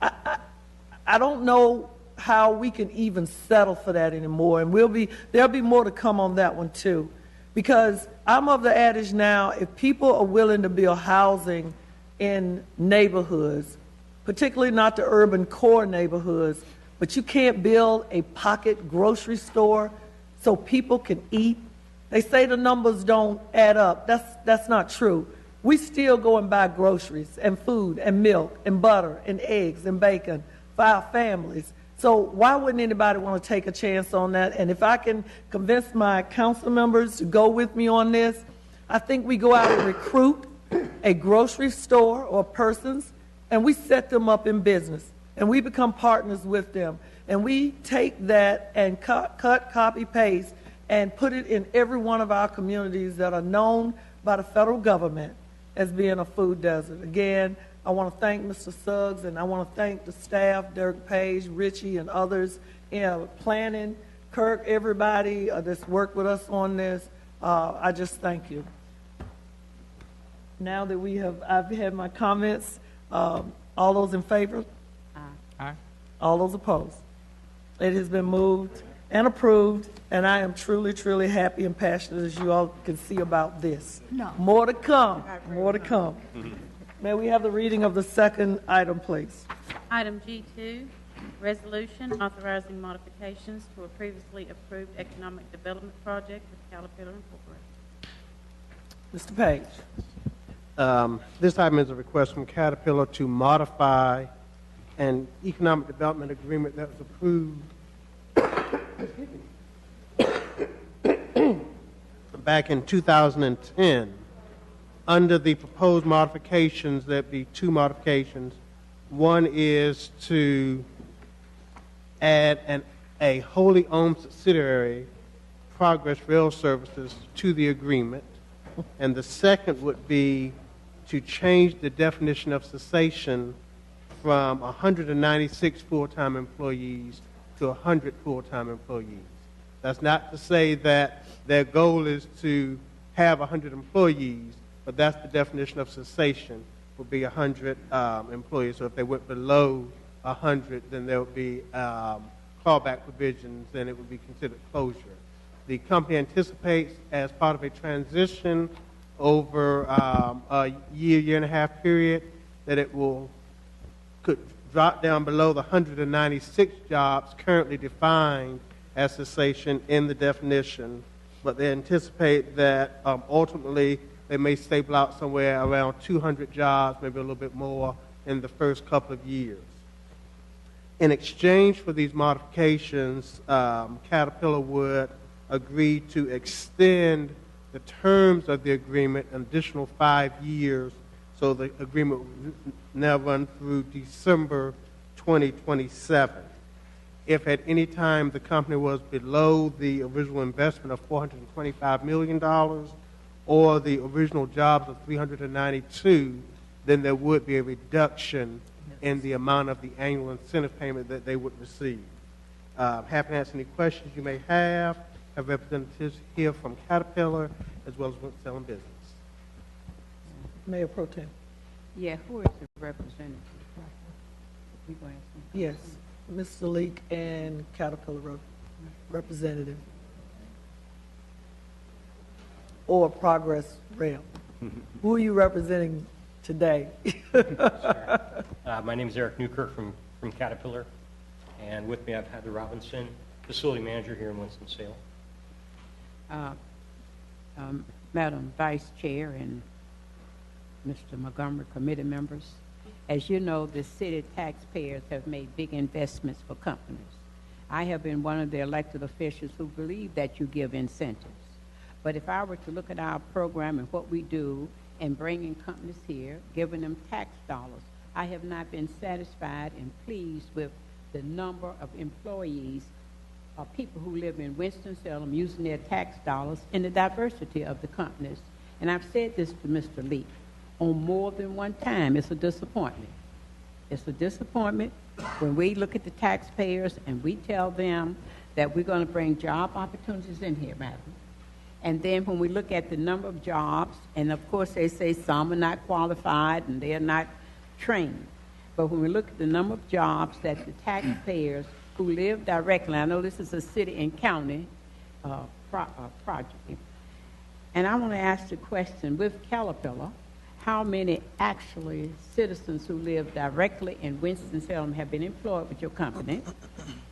Speaker 2: I don't know how we can even settle for that anymore, and there'll be more to come on that one too, because I'm of the adage now, if people are willing to build housing in neighborhoods, particularly not the urban core neighborhoods, but you can't build a pocket grocery store so people can eat. They say the numbers don't add up. That's not true. We still go and buy groceries and food and milk and butter and eggs and bacon for our families. So why wouldn't anybody want to take a chance on that? And if I can convince my council members to go with me on this, I think we go out and recruit a grocery store or persons, and we set them up in business, and we become partners with them. And we take that and cut, copy, paste, and put it in every one of our communities that are known by the federal government as being a food desert. Again, I want to thank Mr. Suggs, and I want to thank the staff, Derek Page, Richie, and others, planning, Kirk, everybody that's worked with us on this. I just thank you. Now that I've had my comments, all those in favor?
Speaker 3: Aye.
Speaker 2: All those opposed? It has been moved and approved, and I am truly, truly happy and passionate, as you all can see, about this.
Speaker 12: No.
Speaker 2: More to come, more to come. May we have the reading of the second item, please?
Speaker 5: Item G2, resolution authorizing modifications to a previously approved economic development project with Caterpillar Incorporated.
Speaker 2: Mr. Page.
Speaker 6: This item is a request from Caterpillar to modify an economic development agreement that was approved back in 2010. Under the proposed modifications, there'd be two modifications. One is to add a wholly owned subsidiary, Progress Rail Services, to the agreement. And the second would be to change the definition of cessation from 196 full-time employees to 100 full-time employees. That's not to say that their goal is to have 100 employees, but that's the definition of cessation, would be 100 employees. So if they went below 100, then there would be clawback provisions, and it would be considered closure. The company anticipates, as part of a transition over a year and a half period, that it could drop down below the 196 jobs currently defined as cessation in the definition, but they anticipate that ultimately they may stable out somewhere around 200 jobs, maybe a little bit more, in the first couple of years. In exchange for these modifications, Caterpillar would agree to extend the terms of the agreement an additional 5 years, so the agreement will now run through December 2027. If at any time the company was below the original investment of $425 million or the original jobs of 392, then there would be a reduction in the amount of the annual incentive payment that they would receive. Happy to answer any questions you may have. Have representatives here from Caterpillar as well as Winston-Salem Business.
Speaker 2: Mayor Pro Tem.
Speaker 4: Yeah, who is the representative? We going to ask them?
Speaker 2: Yes, Mr. Leak and Caterpillar representative. Or Progress Rail. Who are you representing today?
Speaker 13: My name is Eric Newkirk from Caterpillar, and with me I've Heather Robinson, facility manager here in Winston-Salem.
Speaker 4: Madam Vice Chair and Mr. Montgomery, committee members, as you know, the city taxpayers have made big investments for companies. I have been one of the elected officials who believe that you give incentives. But if I were to look at our program and what we do in bringing companies here, giving them tax dollars, I have not been satisfied and pleased with the number of employees or people who live in Winston-Salem using their tax dollars and the diversity of the companies. And I've said this to Mr. Lee on more than one time. It's a disappointment. It's a disappointment when we look at the taxpayers and we tell them that we're going to bring job opportunities in here, madam. And then when we look at the number of jobs, and of course they say some are not qualified and they're not trained. But when we look at the number of jobs that the taxpayers who live directly, I know this is a city and county project. And I want to ask the question, with Caterpillar, how many actually citizens who live directly in Winston-Salem have been employed with your company?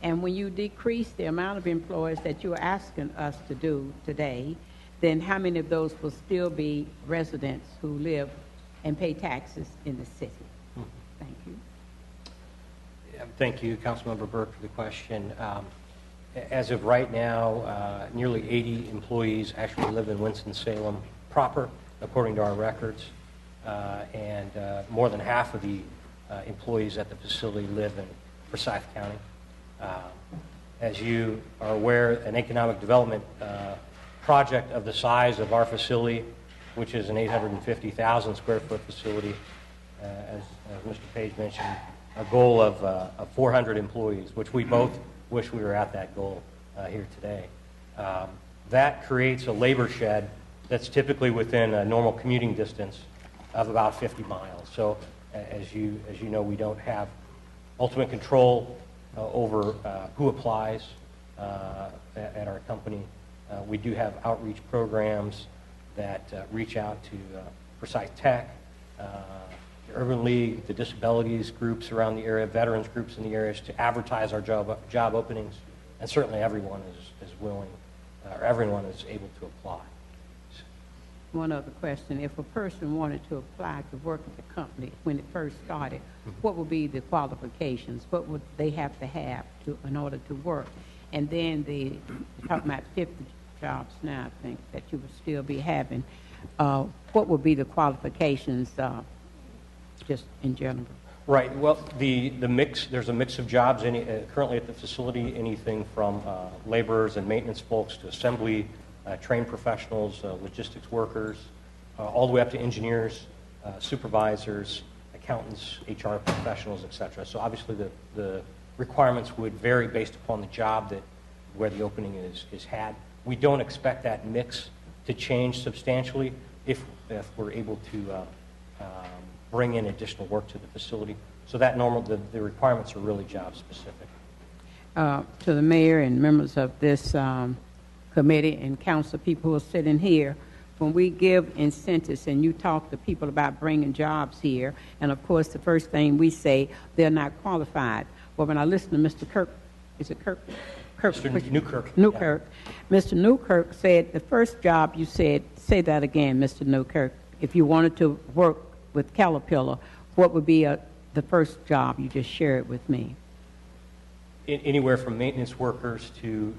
Speaker 4: And when you decrease the amount of employees that you're asking us to do today, then how many of those will still be residents who live and pay taxes in the city? Thank you.
Speaker 13: Thank you, Councilmember Burke, for the question. As of right now, nearly 80 employees actually live in Winston-Salem proper, according to our records. And more than half of the employees at the facility live in Forsyth County. As you are aware, an economic development project of the size of our facility, which is an 850,000 square foot facility, as Mr. Page mentioned, a goal of 400 employees, which we both wish we were at that goal here today. That creates a labor shed that's typically within a normal commuting distance of about 50 miles. So as you know, we don't have ultimate control over who applies at our company. We do have outreach programs that reach out to Precise Tech, the Urban League, the disabilities groups around the area, veterans groups in the areas to advertise our job openings, and certainly everyone is willing, or everyone is able to apply.
Speaker 4: One other question. If a person wanted to apply to work at the company when it first started, what would be the qualifications? What would they have to in order to work? And then you're talking about 50 jobs now, I think, that you would still be having. What would be the qualifications just in general?
Speaker 13: Right. Well, the mix, there's a mix of jobs currently at the facility, anything from laborers and maintenance folks to assembly, trained professionals, logistics workers, all the way up to engineers, supervisors, accountants, HR professionals, et cetera. So obviously the requirements would vary based upon the job where the opening is had. We don't expect that mix to change substantially if we're able to bring in additional work to the facility. So that the requirements are really job specific.
Speaker 4: To the mayor and members of this committee and council people who are sitting here, when we give incentives and you talk to people about bringing jobs here, and of course the first thing we say, they're not qualified. Well, when I listen to Mr. Kirk, is it Kirk?
Speaker 13: Mr. Newkirk.
Speaker 4: Newkirk. Yeah. Mr. Newkirk said the first job you said, say that again, Mr. Newkirk. If you wanted to work with Caterpillar, what would be the first job you just shared with me?
Speaker 13: Anywhere from maintenance workers to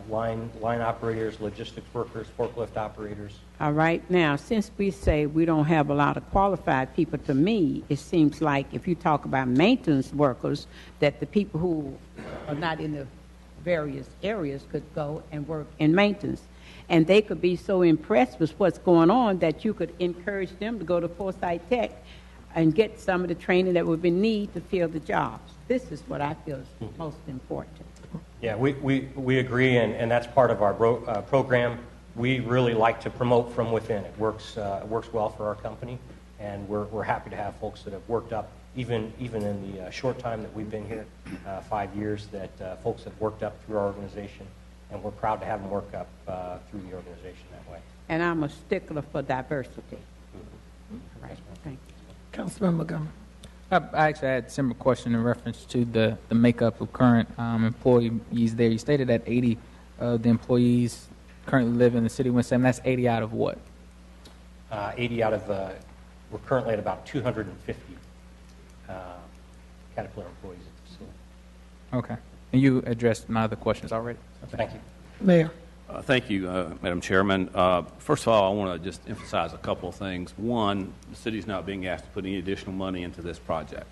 Speaker 13: line operators, logistics workers, forklift operators.
Speaker 4: All right. Now, since we say we don't have a lot of qualified people, to me, it seems like if you talk about maintenance workers, that the people who are not in the various areas could go and work in maintenance. And they could be so impressed with what's going on that you could encourage them to go to Forsyth Tech and get some of the training that would be needed to fill the jobs. This is what I feel is most important.
Speaker 13: Yeah, we agree, and that's part of our program. We really like to promote from within. It works well for our company, and we're happy to have folks that have worked up, even in the short time that we've been here, 5 years, that folks have worked up through our organization, and we're proud to have them work up through the organization that way.
Speaker 4: And I'm a stickler for diversity. Right. Thank you.
Speaker 2: Councilman Montgomery.
Speaker 3: I actually had a similar question in reference to the makeup of current employees there. You stated that 80 of the employees currently live in the city of Winston-Salem. That's 80 out of what?
Speaker 13: 80 out of, we're currently at about 250 Caterpillar employees at the facility.
Speaker 3: Okay. And you addressed my other questions already.
Speaker 13: So thank you.
Speaker 2: Mayor.
Speaker 14: Thank you, Madam Chairman. First of all, I want to just emphasize a couple of things. One, the city is not being asked to put any additional money into this project.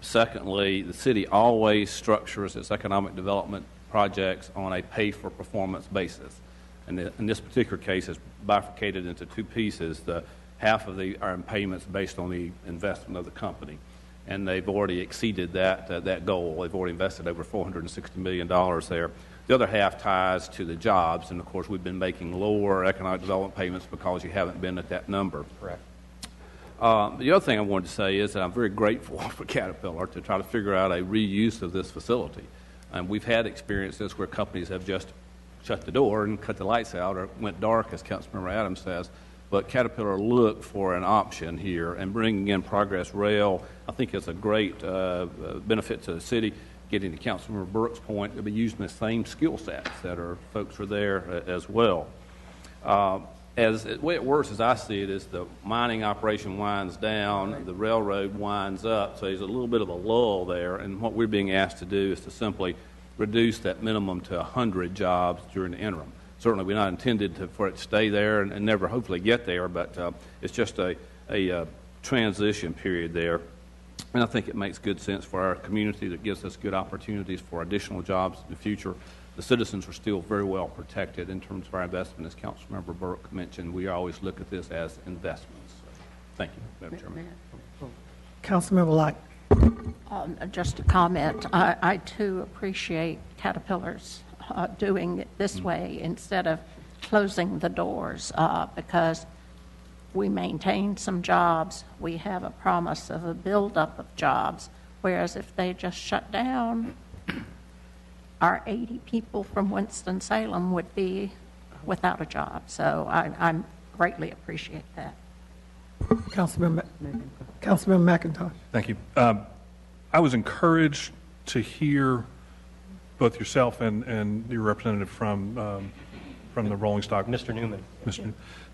Speaker 14: Secondly, the city always structures its economic development projects on a pay-for-performance basis. And in this particular case, it's bifurcated into two pieces. Half of our payments based on the investment of the company. And they've already exceeded that goal. They've already invested over $460 million there. The other half ties to the jobs, and of course we've been making lower economic development payments because you haven't been at that number.
Speaker 13: Correct.
Speaker 14: The other thing I wanted to say is that I'm very grateful for Caterpillar to try to figure out a reuse of this facility. And we've had experiences where companies have just shut the door and cut the lights out or went dark, as Councilmember Adams says. But Caterpillar looked for an option here, and bringing in Progress Rail, I think, is a great benefit to the city. Getting to Councilmember Burke's point, they'll be using the same skill sets that folks are there as well. The way it works, as I see it, is the mining operation winds down, the railroad winds up, so there's a little bit of a lull there, and what we're being asked to do is to simply reduce that minimum to 100 jobs during the interim. Certainly, we're not intended for it to stay there and never hopefully get there, but it's just a transition period there. And I think it makes good sense for our community. That gives us good opportunities for additional jobs in the future. The citizens are still very well protected in terms of our investment. As Councilmember Burke mentioned, we always look at this as investments. Thank you, Madam Chairman.
Speaker 2: Councilmember Locke.
Speaker 12: Just a comment. I too appreciate Caterpillar's doing it this way instead of closing the doors because we maintain some jobs, we have a promise of a buildup of jobs. Whereas if they just shut down, our 80 people from Winston-Salem would be without a job. So I greatly appreciate that.
Speaker 2: Councilman McIntosh.
Speaker 7: Thank you. I was encouraged to hear both yourself and your representative from the Rolling Stock,
Speaker 13: Mr. Newman,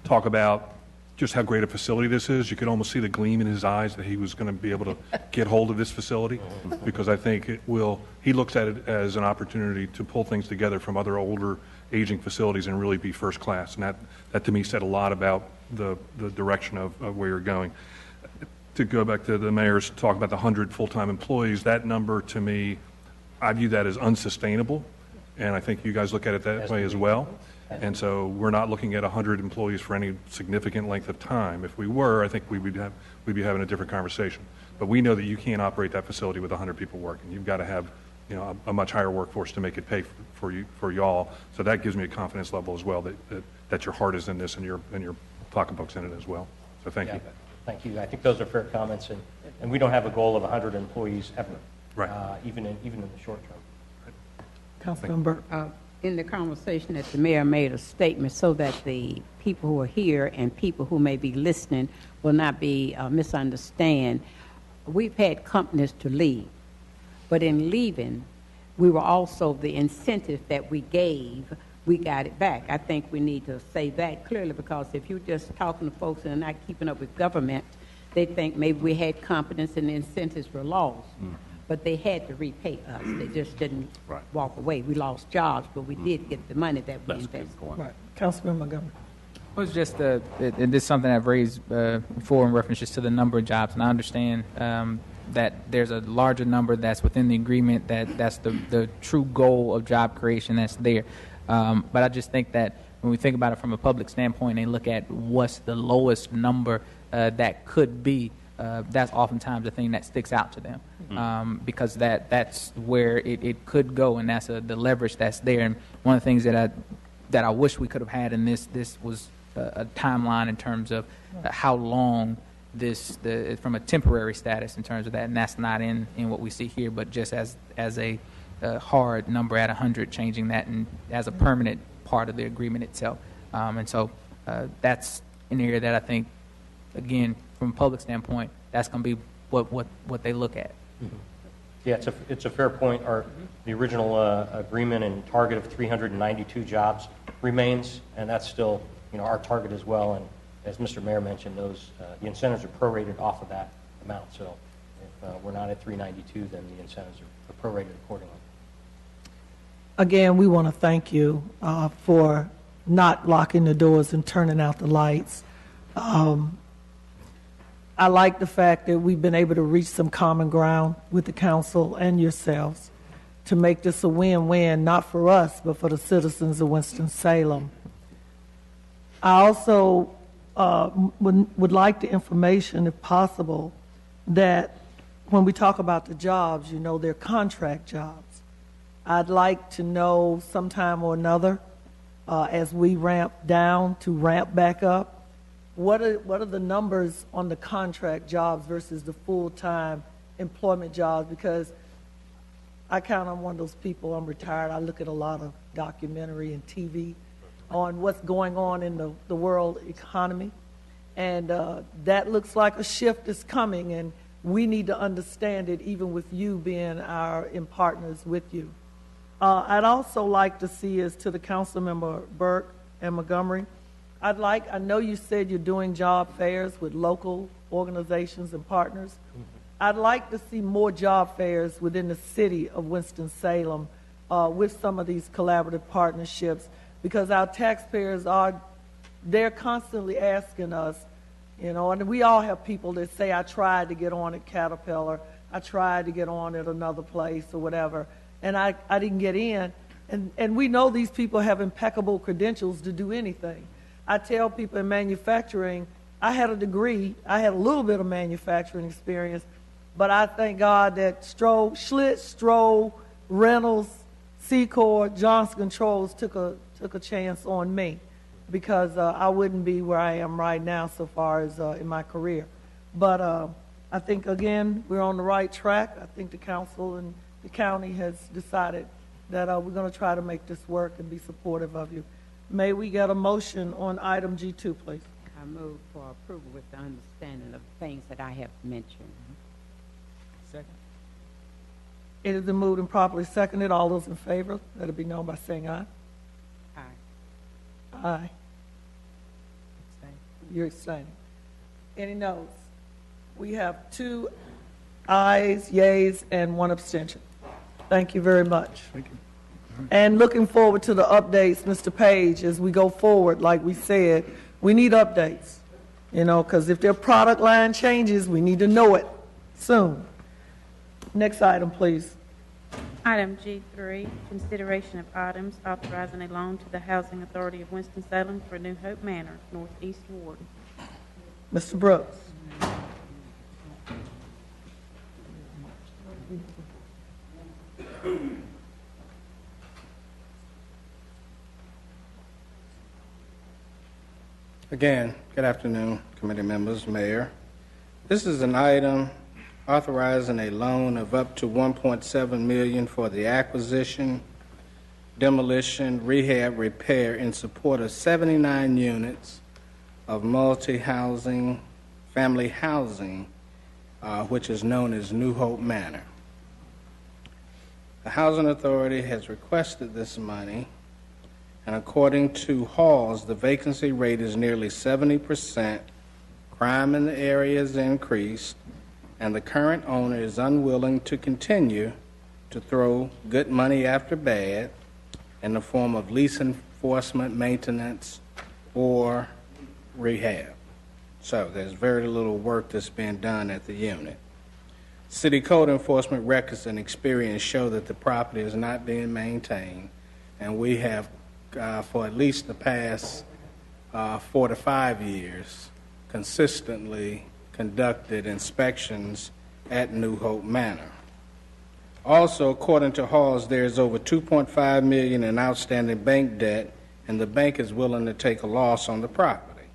Speaker 7: talk about just how great a facility this is. You could almost see the gleam in his eyes that he was going to be able to get hold of this facility, because I think it will. He looks at it as an opportunity to pull things together from other older, aging facilities and really be first class. And that to me said a lot about the direction of where you're going. To go back to the mayor's talk about the 100 full-time employees, that number to me, I view that as unsustainable, and I think you guys look at it that way as well. And so we're not looking at 100 employees for any significant length of time. If we were, I think we'd be having a different conversation. But we know that you can't operate that facility with 100 people working. You've got to have, a much higher workforce to make it pay for y'all. So that gives me a confidence level as well that your heart is in this and your pocketbook's in it as well. So thank you.
Speaker 13: Thank you. I think those are fair comments, and we don't have a goal of 100 employees ever,
Speaker 7: right?
Speaker 13: Even in the short term.
Speaker 2: Councilman Burke.
Speaker 4: In the conversation that the mayor made a statement so that the people who are here and people who may be listening will not be misunderstand. We've had companies to leave, but in leaving, we were also the incentive that we gave, we got it back. I think we need to say that clearly, because if you're just talking to folks and are not keeping up with government, they think maybe we had competence and the incentives were lost. But they had to repay us. They just didn't walk away. We lost jobs, but we did get the money that we invested.
Speaker 2: Right. Councilman Montgomery.
Speaker 3: It was just, and this is something I've raised before in reference just to the number of jobs, and I understand that there's a larger number that's within the agreement, that's the true goal of job creation that's there. But I just think that when we think about it from a public standpoint and look at what's the lowest number that could be, that's oftentimes the thing that sticks out to them, because that's where it could go, and that's the leverage that's there. And one of the things that I wish we could have had in this was a timeline in terms of how long from a temporary status in terms of that, and that's not in what we see here, but just as a hard number at 100, changing that and as a permanent part of the agreement itself. And so that's an area that I think, again, from a public standpoint, that's going to be what they look at.
Speaker 13: Yeah, it's a fair point. The original agreement and target of 392 jobs remains, and that's still our target as well. And as Mr. Mayor mentioned, those the incentives are prorated off of that amount. So if we're not at 392, then the incentives are prorated accordingly.
Speaker 2: Again, we want to thank you for not locking the doors and turning out the lights. I like the fact that we've been able to reach some common ground with the council and yourselves to make this a win-win, not for us, but for the citizens of Winston-Salem. I also would like the information, if possible, that when we talk about the jobs, they're contract jobs. I'd like to know sometime or another, as we ramp down to ramp back up, what are the numbers on the contract jobs versus the full-time employment jobs? Because I kind of one of those people, I'm retired, I look at a lot of documentary and TV on what's going on in the world economy. And that looks like a shift is coming, and we need to understand it, even with you being in partners with you. I'd also like to see is to the council member Burke and Montgomery, I know you said you're doing job fairs with local organizations and partners. I'd like to see more job fairs within the city of Winston-Salem with some of these collaborative partnerships, because our taxpayers they're constantly asking us, and we all have people that say, I tried to get on at Caterpillar, I tried to get on at another place or whatever, and I didn't get in. And we know these people have impeccable credentials to do anything. I tell people in manufacturing, I had a degree, I had a little bit of manufacturing experience, but I thank God that Schlitz, Stroh, Reynolds, Secor, Johnson Controls took a chance on me. because I wouldn't be where I am right now so far as in my career. But I think, again, we're on the right track. I think the council and the county has decided that we're going to try to make this work and be supportive of you. May we get a motion on item G2, please?
Speaker 4: I move for approval with the understanding of the things that I have mentioned.
Speaker 3: Second.
Speaker 2: It has been moved and properly seconded. All those in favor, let it be known by saying aye.
Speaker 4: Aye.
Speaker 2: Aye. You're abstaining. Any noes? We have 2 ayes, yays, and 1 abstention. Thank you very much. Thank you. And looking forward to the updates, Mr. Page, as we go forward. Like we said, we need updates, because if their product line changes, we need to know it soon. Next item, please.
Speaker 5: Item G3, consideration of items authorizing a loan to the Housing Authority of Winston-Salem for New Hope Manor, Northeast Ward.
Speaker 2: Mr. Brooks.
Speaker 8: Again, good afternoon, committee members, mayor. This is an item authorizing a loan of up to $1.7 million for the acquisition, demolition, rehab, repair in support of 79 units of multi-housing, family housing, which is known as New Hope Manor. The Housing Authority has requested this money, and according to Halls, the vacancy rate is nearly 70%, crime in the area has increased, and the current owner is unwilling to continue to throw good money after bad in the form of lease enforcement, maintenance, or rehab. So there's very little work that's being done at the unit. City code enforcement records and experience show that the property is not being maintained, and we have, for at least the past 4 to 5 years, consistently conducted inspections at New Hope Manor. Also, according to Halls, there is over $2.5 million in outstanding bank debt, and the bank is willing to take a loss on the property.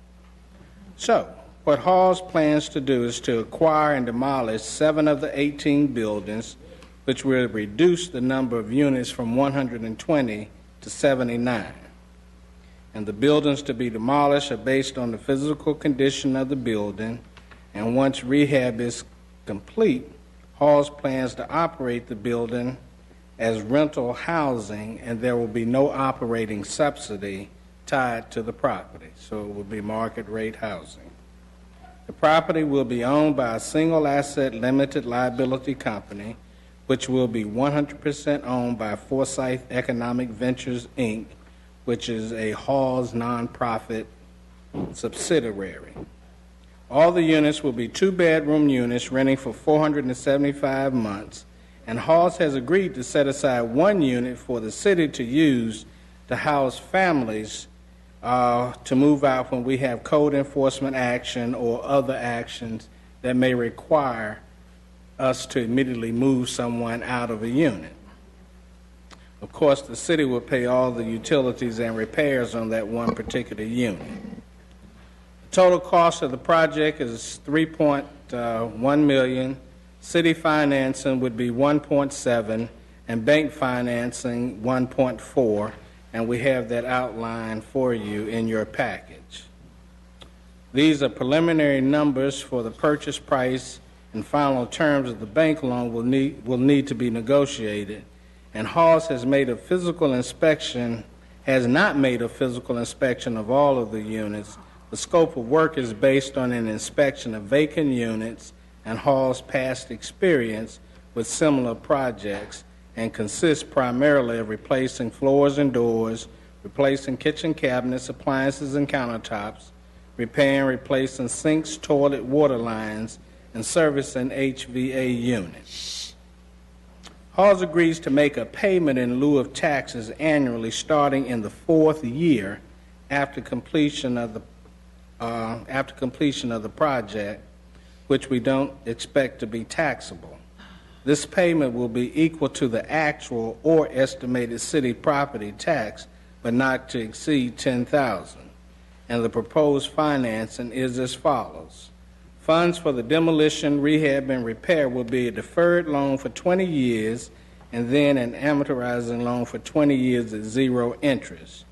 Speaker 8: So, what Halls plans to do is to acquire and demolish 7 of the 18 buildings, which will reduce the number of units from 120 to 79. And the buildings to be demolished are based on the physical condition of the building, and once rehab is complete, Halls plans to operate the building as rental housing, and there will be no operating subsidy tied to the property, so it will be market rate housing. The property will be owned by a single asset limited liability company, which will be 100% owned by Forsyth Economic Ventures, Inc., which is a Halls nonprofit subsidiary. All the units will be 2-bedroom units renting for 475 months, and Halls has agreed to set aside 1 unit for the city to use to house families to move out when we have code enforcement action or other actions that may require us to immediately move someone out of a unit. Of course, the city will pay all the utilities and repairs on that one particular unit. The total cost of the project is $3.1 million. City financing would be $1.7, and bank financing $1.4, and we have that outlined for you in your package. These are preliminary numbers for the purchase price, and final terms of the bank loan will need to be negotiated. And Halls has not made a physical inspection of all of the units. The scope of work is based on an inspection of vacant units and Hall's past experience with similar projects, and consists primarily of replacing floors and doors, replacing kitchen cabinets, appliances, and countertops, repairing, replacing sinks, toilet, water lines, and servicing HVA units. Halls agrees to make a payment in lieu of taxes annually starting in the 4th year after completion of the project, which we don't expect to be taxable. This payment will be equal to the actual or estimated city property tax, but not to exceed $10,000. and the proposed financing is as follows. Funds for the demolition, rehab, and repair will be a deferred loan for 20 years and then an amortizing loan for 20 years at zero interest.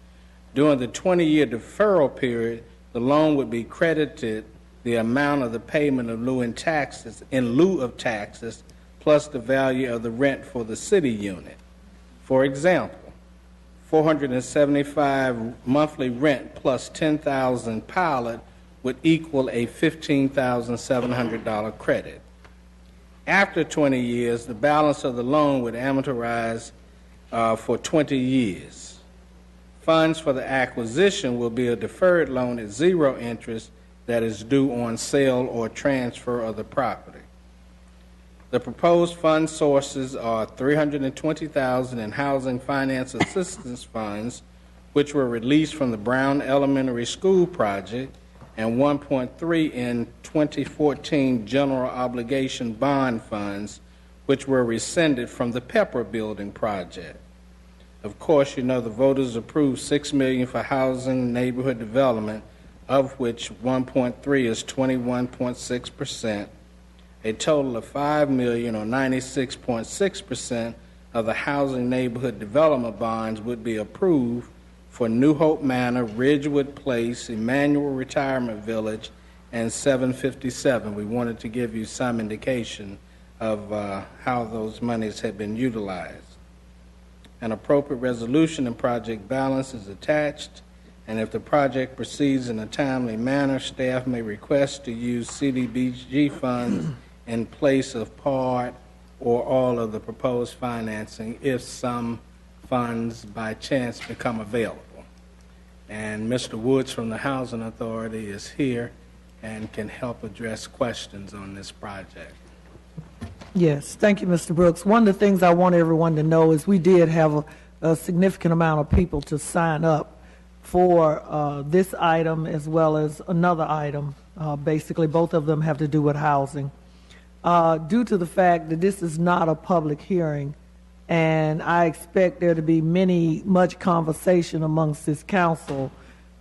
Speaker 8: During the 20-year deferral period, the loan would be credited the amount of the payment of in lieu of taxes plus the value of the rent for the city unit. For example, $475 monthly rent plus $10,000 pilot would equal a $15,700 credit. After 20 years, the balance of the loan would amortize for 20 years. Funds for the acquisition will be a deferred loan at zero interest that is due on sale or transfer of the property. The proposed fund sources are $320,000 in housing finance assistance funds, which were released from the Brown Elementary School project, and $1.3 in 2014 general obligation bond funds, which were rescinded from the Pepper Building project. Of course, you know the voters approved $6 million for housing neighborhood development, of which 1.3 is 21.6%. A total of $5 million, or 96.6% of the housing neighborhood development bonds would be approved for New Hope Manor, Ridgewood Place, Emmanuel Retirement Village, and 757. We wanted to give you some indication of how those monies have been utilized. An appropriate resolution and project balance is attached, and if the project proceeds in a timely manner, staff may request to use CDBG funds in place of part or all of the proposed financing if some funds by chance become available. And Mr. Woods from the Housing Authority is here and can help address questions on this project.
Speaker 2: Yes, thank you, Mr. Brooks. One of the things I want everyone to know is we did have a significant amount of people to sign up for this item as well as another item. Basically, both of them have to do with housing. Due to the fact that this is not a public hearing, and I expect there to be much conversation amongst this council,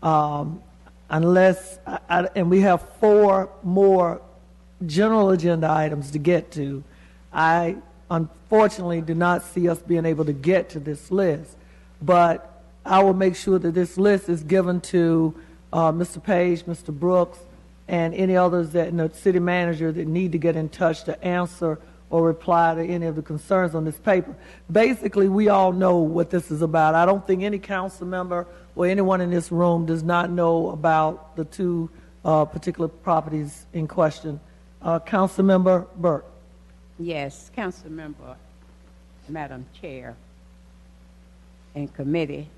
Speaker 2: unless, and we have 4 more general agenda items to get to. I unfortunately do not see us being able to get to this list, but I will make sure that this list is given to Mr. Page, Mr. Brooks, and any others that, and the city manager that need to get in touch to answer or reply to any of the concerns on this paper. Basically, we all know what this is about. I don't think any council member or anyone in this room does not know about the 2 particular properties in question. Councilmember Burke.
Speaker 4: Yes, Councilmember, Madam Chair, and committee,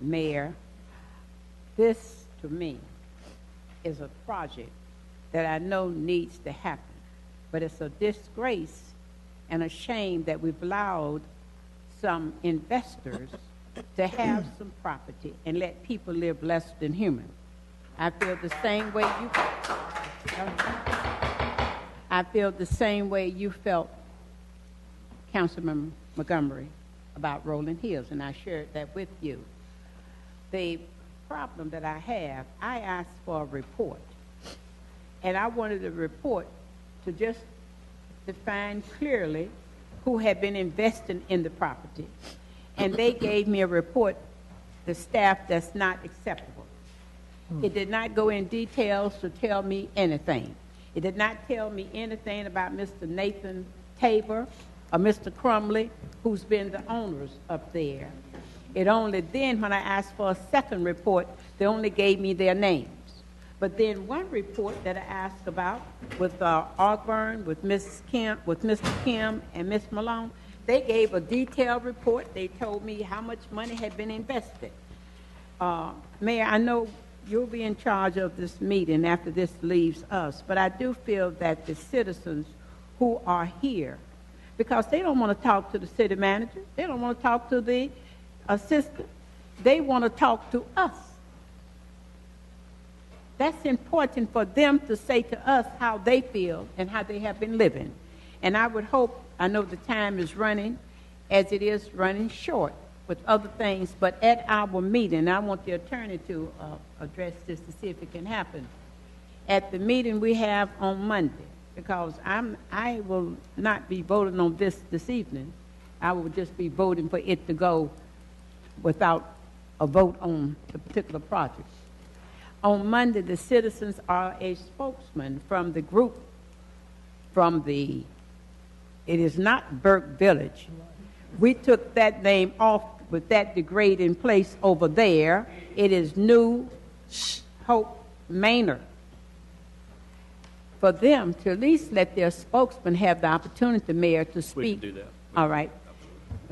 Speaker 4: Mayor, this to me is a project that I know needs to happen, but it's a disgrace and a shame that we've allowed some investors to have some property and let people live less than human. I feel the same way you felt, Councilman Montgomery, about Rolling Hills, and I shared that with you. The problem that I have, I asked for a report, and I wanted a report to just define clearly who had been investing in the property, and they gave me a report, the staff, that's not acceptable. It did not go in details to tell me anything. It did not tell me anything about Mr. Nathan Tabor or Mr. Crumley, who's been the owners up there. It only then, when I asked for a second report, they only gave me their names. But then one report that I asked about with Ogburn, with Mrs. Kim, with Mr. Kim and Ms. Malone, they gave a detailed report. They told me how much money had been invested. Mayor, I know you'll be in charge of this meeting after this leaves us, but I do feel that the citizens who are here, because they don't want to talk to the city manager, they don't want to talk to the assistant, they want to talk to us. That's important for them to say to us how they feel and how they have been living. And I would hope, I know the time is running, as it is running short, with other things, but at our meeting, I want the attorney to address this to see if it can happen. At the meeting we have on Monday, because I will not be voting on this evening. I will just be voting for it to go without a vote on the particular project. On Monday, the citizens are a spokesman from the group, it is not Burke Village. We took that name off with that degrading place over there. It is New Hope Manor. For them to at least let their spokesman have the opportunity, Mayor, to speak.
Speaker 14: We can do that.
Speaker 4: All right.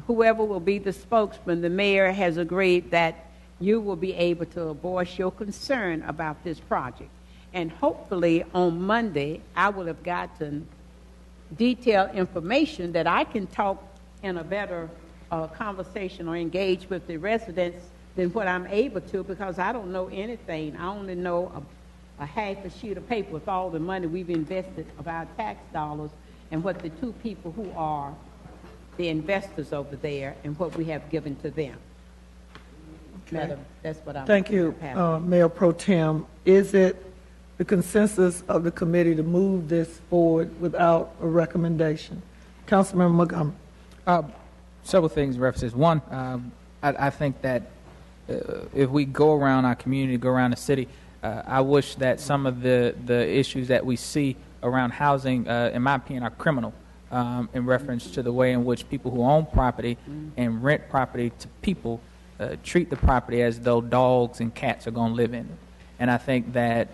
Speaker 4: Whoever will be the spokesman, the mayor has agreed that you will be able to voice your concern about this project. And hopefully on Monday, I will have gotten detailed information that I can talk in a better conversation or engage with the residents than what I'm able to, because I don't know anything. I only know a half a sheet of paper with all the money we've invested of our tax dollars and what the two people who are the investors over there and what we have given to them. Okay. Madam, that's what I'm.
Speaker 2: Thank you, Mayor Pro Tem. Is it the consensus of the committee to move this forward without a recommendation? Councilmember Montgomery.
Speaker 3: Several things, references. One, I think that if we go around our community, go around the city, I wish that some of the issues that we see around housing, in my opinion, are criminal in reference to the way in which people who own property and rent property to people treat the property as though dogs and cats are going to live in it. And I think that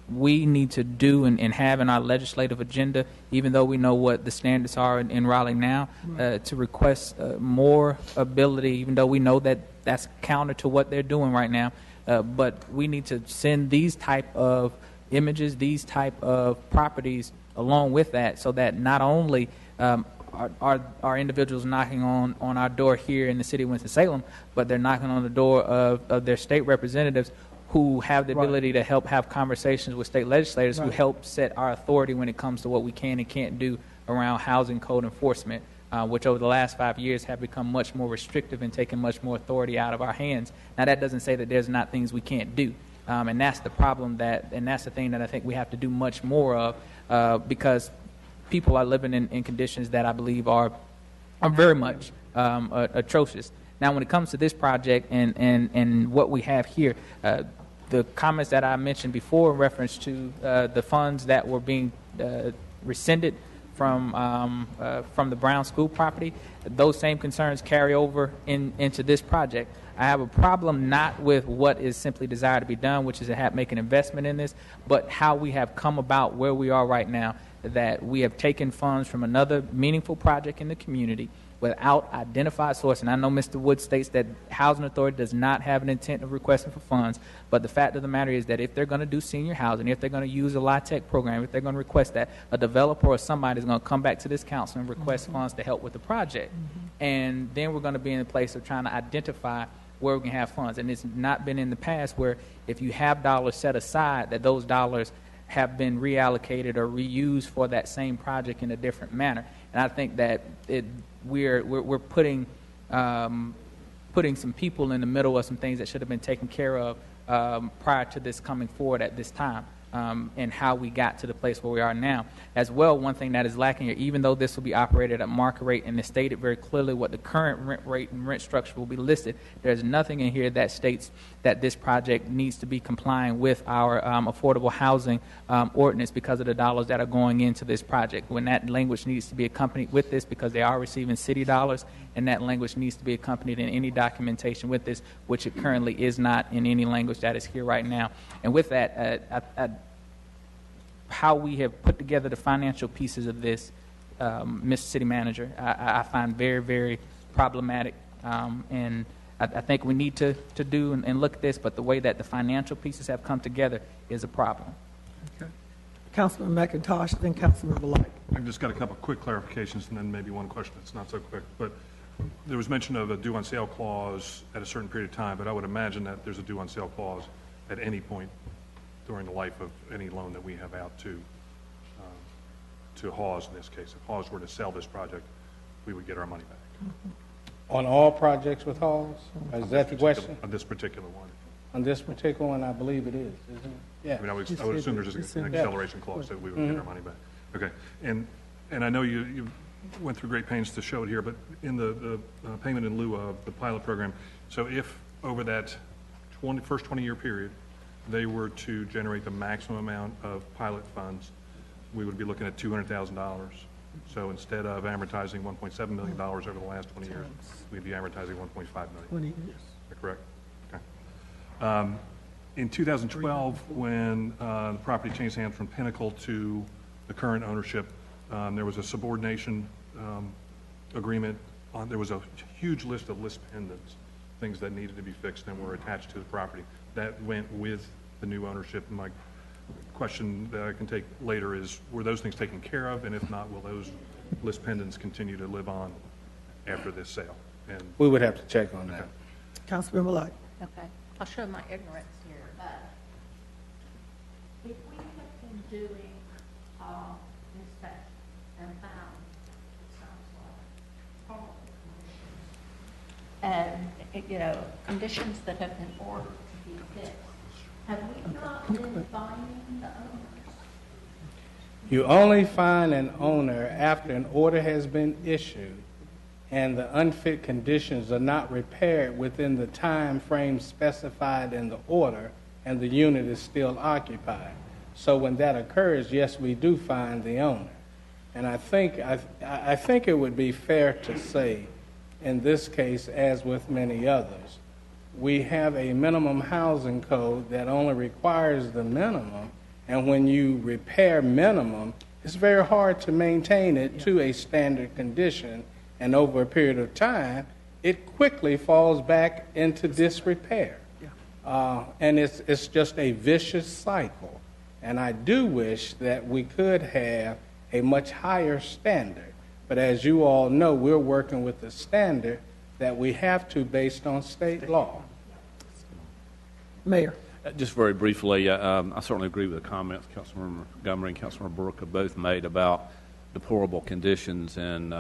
Speaker 3: we need to do and have in our legislative agenda, even though we know what the standards are in Raleigh now, to request more ability, even though we know that that's counter to what they're doing right now. But we need to send these type of images, these type of properties along with that, so that not only are individuals knocking on our door here in the city of Winston-Salem, but they're knocking on the door of their state representatives who have the ability to help have conversations with state legislators who help set our authority when it comes to what we can and can't do around housing code enforcement, which over the last 5 years have become much more restrictive and taken much more authority out of our hands. Now, that doesn't say that there's not things we can't do. And that's the problem and that's the thing that I think we have to do much more of, because people are living in conditions that I believe are very much atrocious. Now, when it comes to this project and what we have here, the comments that I mentioned before in reference to the funds that were being rescinded from the Brown School property, those same concerns carry over into this project. I have a problem not with what is simply desired to be done, which is to make an investment in this, but how we have come about where we are right now, that we have taken funds from another meaningful project in the community without identified source. And I know Mr. Wood states that Housing Authority does not have an intent of requesting for funds, but the fact of the matter is that if they're going to do senior housing, if they're going to use a LIHTC program, if they're going to request that, a developer or somebody is going to come back to this council and request funds to help with the project. And then we're going to be in the place of trying to identify where we can have funds. And it's not been in the past where if you have dollars set aside, that those dollars have been reallocated or reused for that same project in a different manner. And I think that we're putting some people in the middle of some things that should have been taken care of prior to this coming forward at this time, and how we got to the place where we are now. As well, one thing that is lacking here, even though this will be operated at market rate and it's stated very clearly what the current rent rate and rent structure will be listed, there's nothing in here that states that this project needs to be complying with our affordable housing ordinance because of the dollars that are going into this project. When that language needs to be accompanied with this, because they are receiving city dollars, and that language needs to be accompanied in any documentation with this, which it currently is not in any language that is here right now. And with that, how we have put together the financial pieces of this, Mr. City Manager, I find very, very problematic. And I think we need to do and look at this, but the way that the financial pieces have come together is a problem.
Speaker 2: Okay. Councilman McIntosh, then Councilman Belike.
Speaker 7: I've just got a couple of quick clarifications and then maybe one question that's not so quick. But there was mention of a due on sale clause at a certain period of time, but I would imagine that there's a due on sale clause at any point during the life of any loan that we have out to Hawes in this case. If Hawes were to sell this project, we would get our money back.
Speaker 8: On all projects with halls? Is that the question?
Speaker 7: On this particular one.
Speaker 8: On this particular one, I believe it is, isn't it? Yeah.
Speaker 7: I mean, I would assume there's just an acceleration clause that we would get our money back. Okay, and I know you went through great pains to show it here, but in the payment in lieu of the pilot program, so if over that first 20-year period, they were to generate the maximum amount of pilot funds, we would be looking at $200,000. So instead of amortizing $1.7 million over the last 20 years, we'd be amortizing $1.5 million.
Speaker 2: 20 years.
Speaker 7: Is that correct? Okay. In 2012, when the property changed hands from Pinnacle to the current ownership, there was a subordination agreement. There was a huge list of list pendants, things that needed to be fixed and were attached to the property. That went with the new ownership. And my question that I can take later is, were those things taken care of? And if not, will those list pendants continue to live on after this sale? And
Speaker 8: we would have to check on that.
Speaker 2: Councilmember Light.
Speaker 12: Okay, I'll show my ignorance here. If we have been doing inspection and found, it sounds like, horrible conditions, and, you know, conditions that have been ordered to be fixed, have we not been finding the owners?
Speaker 8: You only find an owner after an order has been issued and the unfit conditions are not repaired within the time frame specified in the order and the unit is still occupied. So when that occurs, yes, we do find the owner. And I think it would be fair to say, in this case, as with many others, we have a minimum housing code that only requires the minimum, and when you repair minimum, it's very hard to maintain it to a standard condition, and over a period of time, it quickly falls back into disrepair. And it's just a vicious cycle. And I do wish that we could have a much higher standard. But as you all know, we're working with the standard that we have to based on state law.
Speaker 2: Mayor.
Speaker 14: Just very briefly, I certainly agree with the comments Councilmember Montgomery and Councilmember Burke have both made about deplorable conditions. And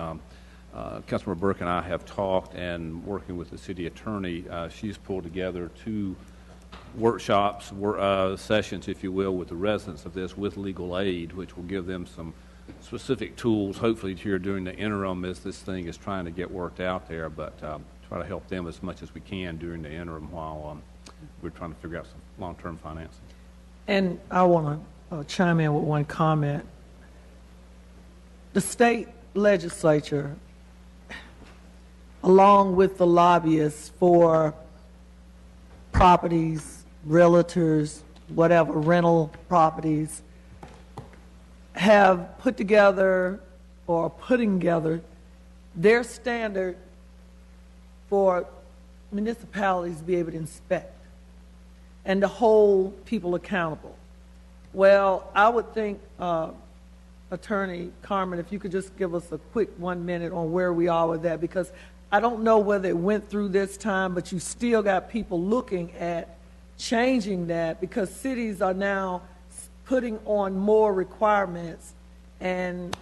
Speaker 14: Councilmember Burke and I have talked, and working with the city attorney, she's pulled together 2 workshops, sessions, if you will, with the residents of this with legal aid, which will give them some specific tools, hopefully here during the interim as this thing is trying to get worked out there, but try to help them as much as we can during the interim while we're trying to figure out some long-term financing.
Speaker 2: And I want to chime in with one comment. The state legislature, along with the lobbyists for properties, realtors, whatever, rental properties, have put together or putting together their standard for municipalities to be able to inspect and to hold people accountable. Well, I would think, Attorney Carmen, if you could just give us a quick 1 minute on where we are with that, because I don't know whether it went through this time, but you still got people looking at changing that because cities are now putting on more requirements, and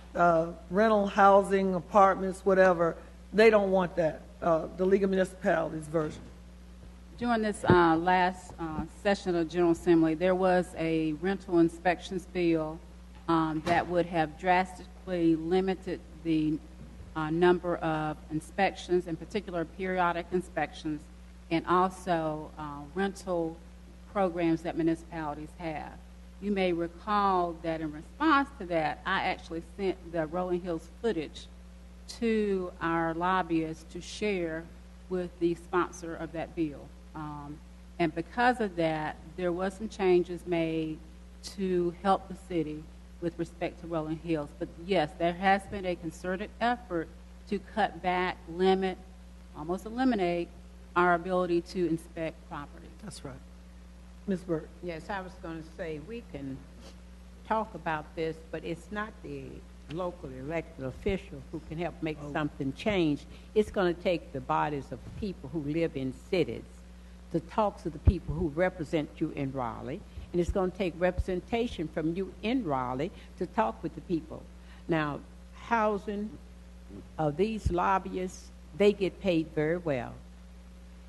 Speaker 2: rental housing, apartments, whatever, they don't want that, the League of Municipalities version.
Speaker 15: During this last session of the General Assembly, there was a rental inspections bill that would have drastically limited the number of inspections, in particular periodic inspections, and also rental programs that municipalities have. You may recall that in response to that, I actually sent the Rolling Hills footage to our lobbyists to share with the sponsor of that bill. And because of that, there was some changes made to help the city with respect to Rolling Hills. But yes, there has been a concerted effort to cut back, limit, almost eliminate our ability to inspect property.
Speaker 2: That's right. Ms. Burke.
Speaker 4: Yes, I was going to say we can talk about this, but it's not the local elected official who can help make something change. It's going to take the bodies of people who live in cities to talk to the people who represent you in Raleigh, and it's going to take representation from you in Raleigh to talk with the people. Now, housing, these lobbyists, they get paid very well.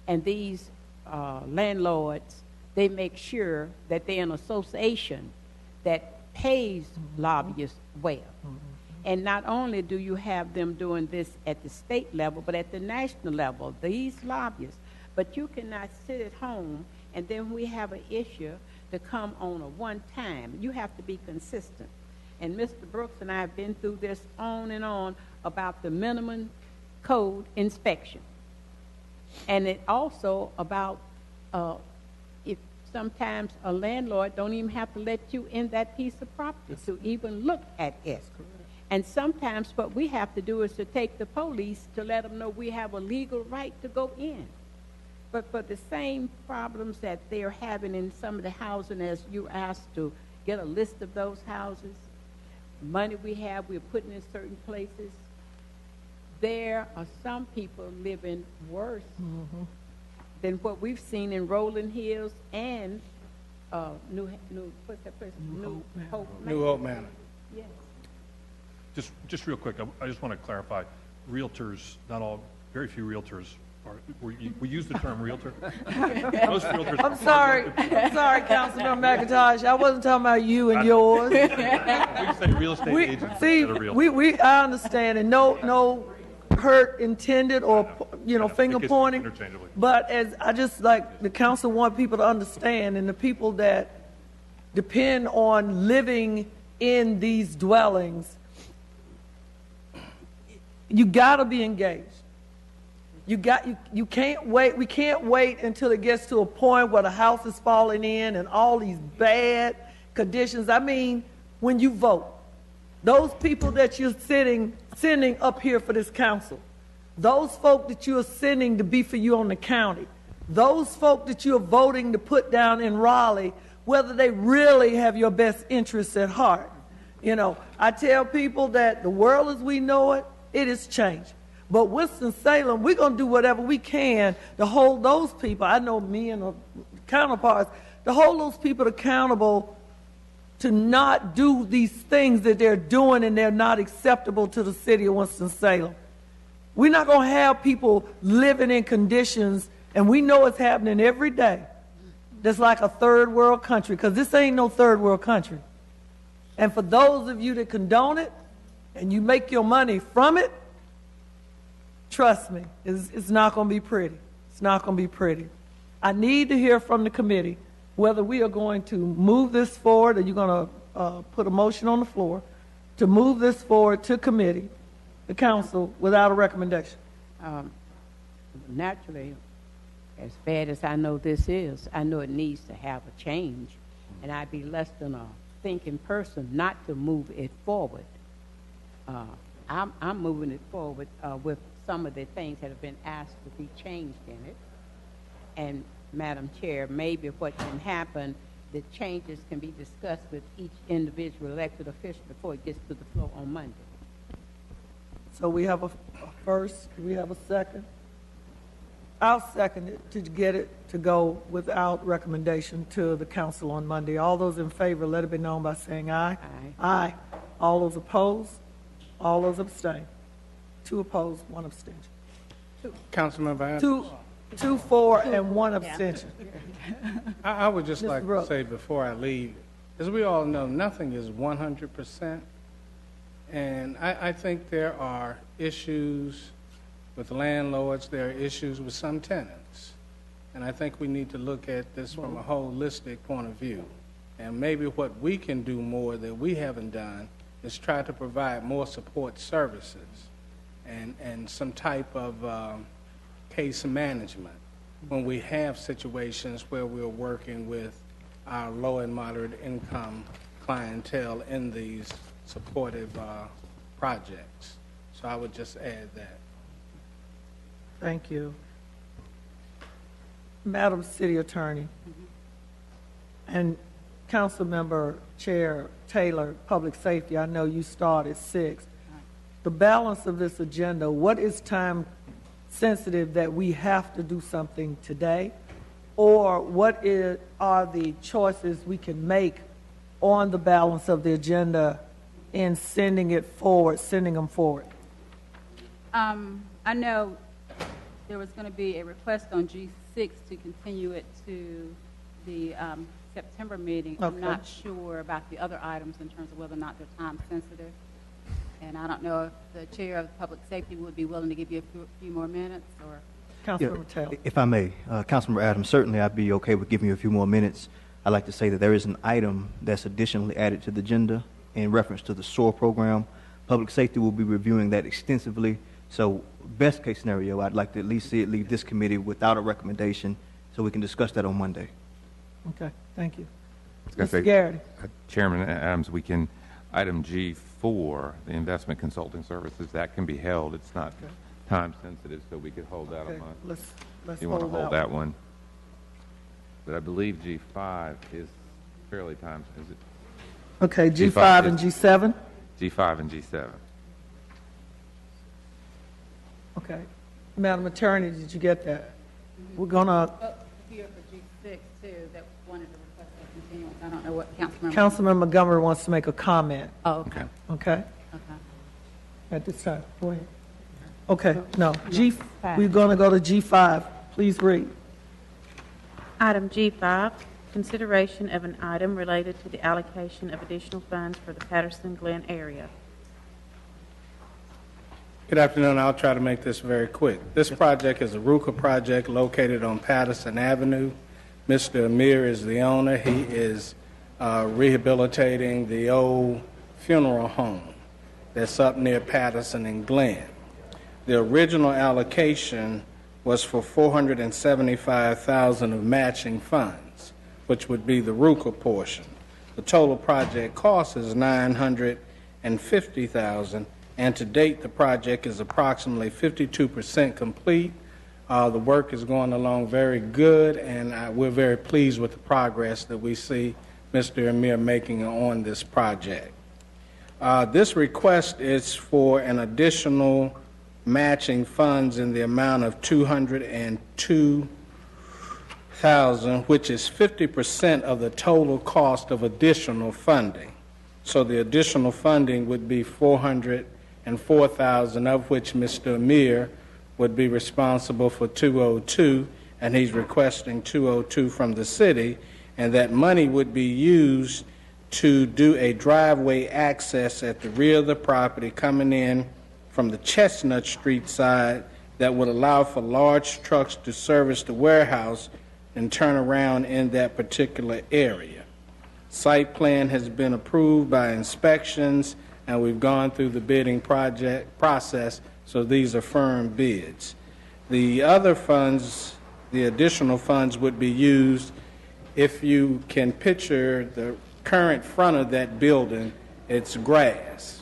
Speaker 4: And these landlords, they make sure that they're an association that pays lobbyists well. And not only do you have them doing this at the state level, but at the national level, these lobbyists. But you cannot sit at home and then we have an issue to come on a one time. You have to be consistent. And Mr. Brooks and I have been through this on and on about the minimum code inspection. And it also about if sometimes a landlord don't even have to let you in that piece of property to even look at it. And sometimes what we have to do is to take the police to let them know we have a legal right to go in. But for the same problems that they're having in some of the housing, as you asked to get a list of those houses, money we have, we're putting in certain places. There are some people living worse than what we've seen in Rolling Hills and what's that place? New Hope Manor. Yes.
Speaker 7: Just real quick, I just want to clarify, realtors, not all, very few realtors are, we use the term realtor. Most realtors.
Speaker 2: I'm sorry, Councilman McIntosh. I wasn't talking about you and yours.
Speaker 7: We can say real estate agents.
Speaker 2: See, I understand, and no hurt intended or finger pointing. But as I just like the council want people to understand, and the people that depend on living in these dwellings, you got to be engaged. You can't wait. We can't wait until it gets to a point where the house is falling in and all these bad conditions. I mean, when you vote, those people that you're sending up here for this council, those folk that you are sending to be for you on the county, those folk that you're voting to put down in Raleigh, whether they really have your best interests at heart. I tell people that the world as we know it, it has changed. But Winston-Salem, we're going to do whatever we can to hold those people, I know me and the counterparts, to hold those people accountable to not do these things that they're doing and they're not acceptable to the city of Winston-Salem. We're not going to have people living in conditions, and we know it's happening every day, that's like a third world country, because this ain't no third world country. And for those of you that condone it and you make your money from it, trust me, it's not going to be pretty. It's not going to be pretty. I need to hear from the committee whether we are going to move this forward, or you're going to put a motion on the floor to move this forward to committee, the council, without a recommendation.
Speaker 4: Naturally, as bad as I know this is, I know it needs to have a change, and I'd be less than a thinking person not to move it forward. I'm moving it forward with some of the things that have been asked to be changed in it. And Madam Chair, maybe what can happen, the changes can be discussed with each individual elected official before it gets to the floor on Monday.
Speaker 2: So we have a first, do we have a second? I'll second it to get it to go without recommendation to the council on Monday. All those in favor, let it be known by saying aye.
Speaker 4: Aye.
Speaker 2: Aye. All those opposed? All those abstain. 2 opposed, 1 abstention.
Speaker 8: Councilmember Adams.
Speaker 2: 2 for, and 1 abstention.
Speaker 8: I would just
Speaker 2: Mr.
Speaker 8: like
Speaker 2: Brooks.
Speaker 8: to say before I leave, as we all know, nothing is 100%. And I think there are issues with landlords, there are issues with some tenants. And I think we need to look at this from a holistic point of view. And maybe what we can do more that we haven't done is try to provide more support services and some type of case management when we have situations where we're working with our low and moderate income clientele in these supportive projects. So I would just add that.
Speaker 2: Thank you. Madam City Attorney and Council Member Chair Taylor, Public Safety, I know you start at 6. The balance of this agenda, what is time sensitive that we have to do something today? Or what are the choices we can make on the balance of the agenda in sending them forward?
Speaker 15: I know There was going to be a request on G6 to continue it to the September meeting. I'm
Speaker 2: Okay.
Speaker 15: not sure about the other items in terms of whether or not they're time sensitive. And I don't know if the chair of public safety would be willing to give you a few more minutes, or.
Speaker 2: Councilmember Taylor.
Speaker 16: If I may, Councilmember Adams, certainly I'd be okay with giving you a few more minutes. I'd like to say that there is an item that's additionally added to the agenda in reference to the SOAR program. Public safety will be reviewing that extensively. So best case scenario, I'd like to at least see it leave this committee without a recommendation so we can discuss that on Monday.
Speaker 2: Okay, thank you.
Speaker 10: Mr.
Speaker 2: Garrity.
Speaker 10: Chairman Adams, we can, item G4, the investment consulting services, that can be held. It's not time sensitive, so we could hold that
Speaker 2: Okay,
Speaker 10: a month.
Speaker 2: let's
Speaker 10: You want to
Speaker 2: hold
Speaker 10: hold that one? But I believe G5 is fairly time, is it?
Speaker 2: Okay, G5 and G7?
Speaker 10: G5 and G7.
Speaker 2: Okay. Madam Attorney, did you get that? We're gonna,
Speaker 15: Here for G6 too, that wanted to request a continuance. I don't know what Councilmember.
Speaker 2: Councilman Montgomery wants to make a comment.
Speaker 15: Oh, okay.
Speaker 2: Okay?
Speaker 15: Okay.
Speaker 2: At this time, go ahead. Okay, no, we're gonna go to G5. Please read.
Speaker 5: Item G5, consideration of an item related to the allocation of additional funds for the Patterson-Glen area.
Speaker 8: Good afternoon. I'll try to make this very quick. This project is a RUCA project located on Patterson Avenue. Mr. Amir is the owner. He is rehabilitating the old funeral home that's up near Patterson and Glen. The original allocation was for $475,000 of matching funds, which would be the RUCA portion. The total project cost is $950,000, and to date the project is approximately 52% complete. The work is going along very good, and we're very pleased with the progress that we see Mr. Amir making on this project. This request is for an additional matching funds in the amount of $202,000, which is 50% of the total cost of additional funding. So the additional funding would be $404,000, of which Mr. Amir would be responsible for $202,000, and he's requesting $202,000 from the city, and that money would be used to do a driveway access at the rear of the property coming in from the Chestnut Street side that would allow for large trucks to service the warehouse and turn around in that particular area. Site plan has been approved by inspections, and we've gone through the bidding process, so these are firm bids. The other funds, the additional funds, would be used, if you can picture the current front of that building, it's grass.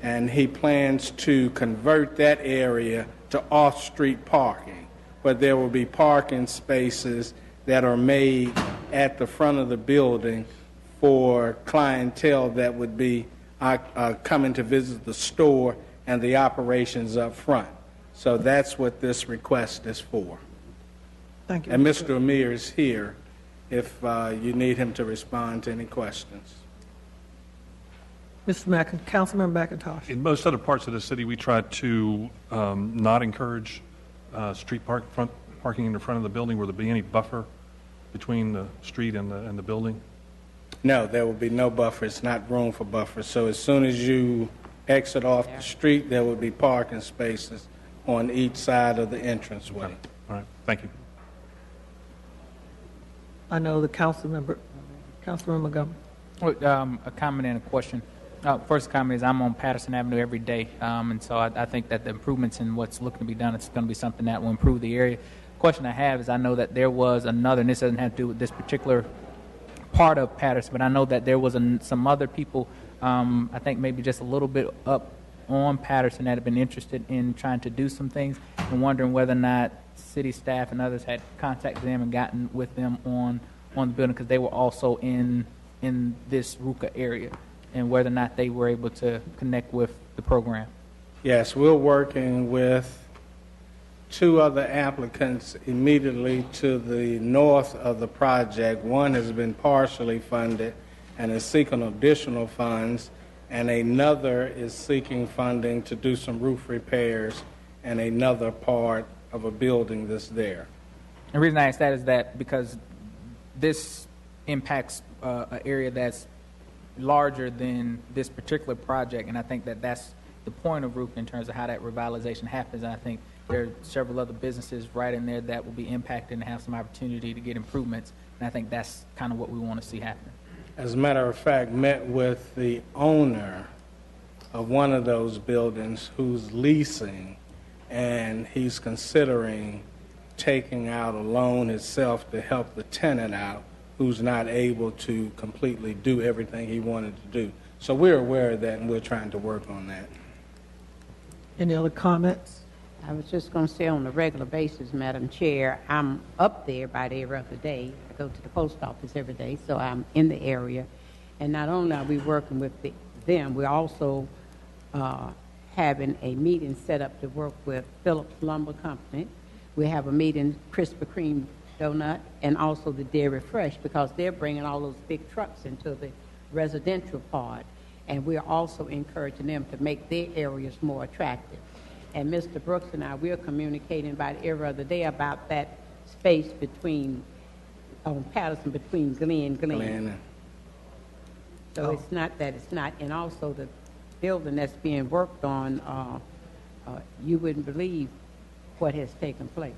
Speaker 8: And he plans to convert that area to off-street parking, but there will be parking spaces that are made at the front of the building for clientele that would be coming to visit the store and the operations up front. So that's what this request is for.
Speaker 2: Thank you.
Speaker 8: And Mr. Amir is here if you need him to respond to any questions.
Speaker 2: Councilman McIntosh.
Speaker 7: In most other parts of the city, we try to not encourage street parking in the front of the building. Will there be any buffer between the street and the building?
Speaker 8: No, there will be no buffer. It's not room for buffer. So as soon as you exit off the street, there will be parking spaces on each side of the entranceway.
Speaker 7: Okay. All right. Thank you.
Speaker 2: I know the Councilman Montgomery.
Speaker 3: A comment and a question. First comment is I'm on Patterson Avenue every day, and so I think that the improvements in what's looking to be done, it's going to be something that will improve the area. Question I have is I know that there was another, and this doesn't have to do with this particular part of Patterson, but I know that there was some other people, I think maybe just a little bit up on Patterson that have been interested in trying to do some things, and wondering whether or not city staff and others had contacted them and gotten with them on the building, because they were also in this RUCA area, and whether or not they were able to connect with the program.
Speaker 8: Yes, we're working with two other applicants immediately to the north of the project. One has been partially funded and is seeking additional funds, and another is seeking funding to do some roof repairs and another part of a building that's there.
Speaker 3: The reason I ask that is that because this impacts an area that's larger than this particular project, and I think that that's the point of RUC in terms of how that revitalization happens. And I think there are several other businesses right in there that will be impacted and have some opportunity to get improvements, and I think that's kind of what we want to see happen.
Speaker 8: As a matter of fact, met with the owner of one of those buildings who's leasing, and he's considering taking out a loan himself to help the tenant out who's not able to completely do everything he wanted to do. So we're aware of that, and we're trying to work on that.
Speaker 2: Any other comments?
Speaker 4: I was just going to say on a regular basis, Madam Chair, I'm up there about every other day. I go to the post office every day, so I'm in the area. And not only are we working with them, we're also having a meeting set up to work with Phillips Lumber Company. We have a meeting, Krispy Kreme Donut, and also the Dairy Fresh, because they're bringing all those big trucks into the residential part. And we're also encouraging them to make their areas more attractive. And Mr. Brooks and I, we're communicating about every other day about that space between, on Patterson, between Glen. So it's not that it's not, and also the building that's being worked on, you wouldn't believe what has taken place.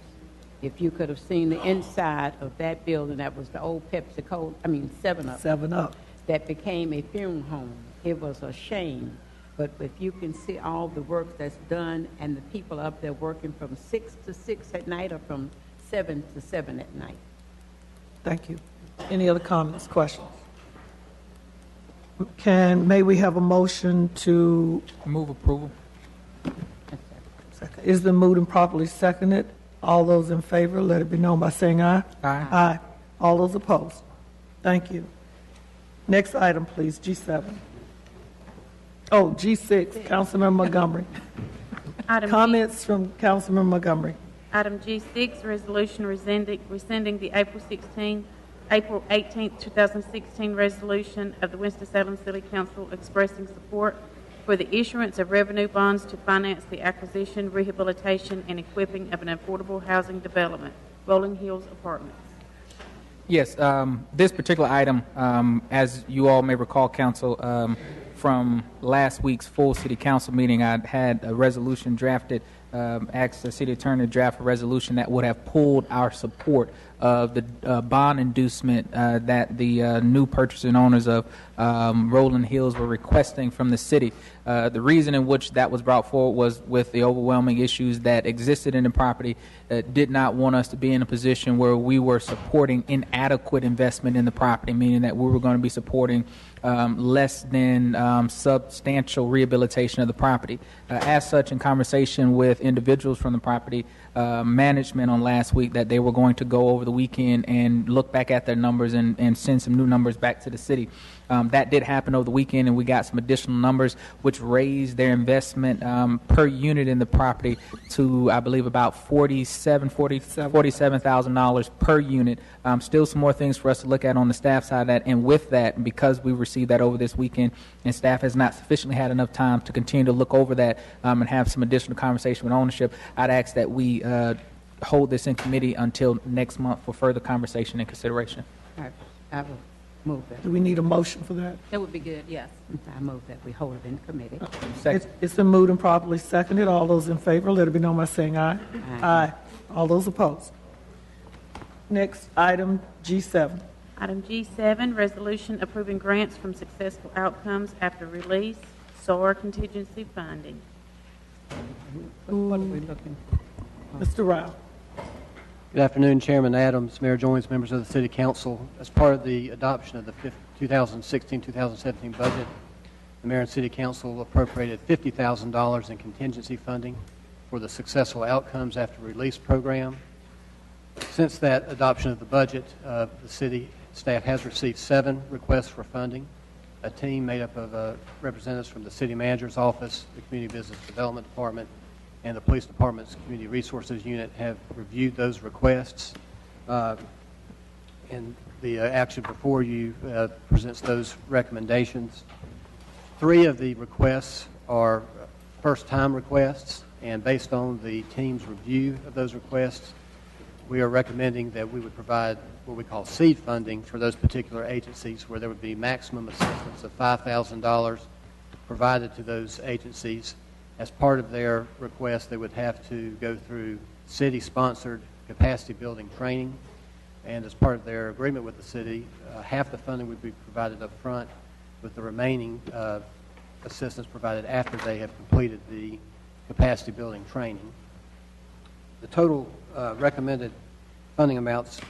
Speaker 4: If you could have seen the inside of that building, that was the old Pepsi-Cola, 7-Up.
Speaker 2: 7-Up.
Speaker 4: That became a funeral home. It was a shame. But if you can see all the work that's done and the people up there working from 6 to 6 at night or from 7 to 7 at night.
Speaker 2: Thank you. Any other comments, questions? May we have a motion to...
Speaker 3: Move approval.
Speaker 2: Second. Is the moved and properly seconded? All those in favor, let it be known by saying aye.
Speaker 3: Aye.
Speaker 2: Aye. All those opposed? Thank you. Next item, please, G7. Oh, G6, Councilmember Montgomery. Comments from Councilmember Montgomery.
Speaker 5: Item G6, resolution rescinding the April 18, 2016 resolution of the Winston-Salem City Council expressing support for the issuance of revenue bonds to finance the acquisition, rehabilitation, and equipping of an affordable housing development, Rolling Hills Apartments.
Speaker 3: Yes, this particular item, as you all may recall, Council, from last week's full City Council meeting, I had a resolution drafted, asked the City Attorney to draft a resolution that would have pulled our support of the bond inducement that the new purchasers and owners of Rolling Hills were requesting from the city. The reason in which that was brought forward was with the overwhelming issues that existed in the property that did not want us to be in a position where we were supporting inadequate investment in the property, meaning that we were going to be supporting less than substantial rehabilitation of the property. As such, in conversation with individuals from the property management on last week, that they were going to go over the weekend and look back at their numbers and send some new numbers back to the city. That did happen over the weekend, and we got some additional numbers which raised their investment per unit in the property to, I believe, about $47,000 per unit. Still some more things for us to look at on the staff side of that, and with that, because we received that over this weekend and staff has not sufficiently had enough time to continue to look over that and have some additional conversation with ownership, I'd ask that we hold this in committee until next month for further conversation and consideration.
Speaker 4: All right. I will move that.
Speaker 2: Do we need a motion for that?
Speaker 15: That would be good, yes.
Speaker 4: I move that we hold it in committee.
Speaker 2: It's been moved and properly seconded. All those in favor, let it be known by saying aye. Aye. All those opposed? Next item, G7.
Speaker 5: Item G7, resolution approving grants from successful outcomes after release, SOAR contingency funding.
Speaker 4: What are we looking for?
Speaker 2: Mr. Rao.
Speaker 17: Good afternoon, Chairman Adams, Mayor Joines, members of the City Council. As part of the adoption of the 2016-2017 budget, the Mayor and City Council appropriated $50,000 in contingency funding for the Successful Outcomes After Release program. Since that adoption of the budget, the City staff has received 7 requests for funding. A team made up of representatives from the City Manager's Office, the Community Business Development Department, and the Police Department's Community Resources Unit have reviewed those requests. And the action before you presents those recommendations. 3 of the requests are first-time requests. And based on the team's review of those requests, we are recommending that we would provide what we call seed funding for those particular agencies, where there would be maximum assistance of $5,000 provided to those agencies. As part of their request, they would have to go through city-sponsored capacity building training. And as part of their agreement with the city, half the funding would be provided up front, with the remaining assistance provided after they have completed the capacity building training. The total recommended funding amounts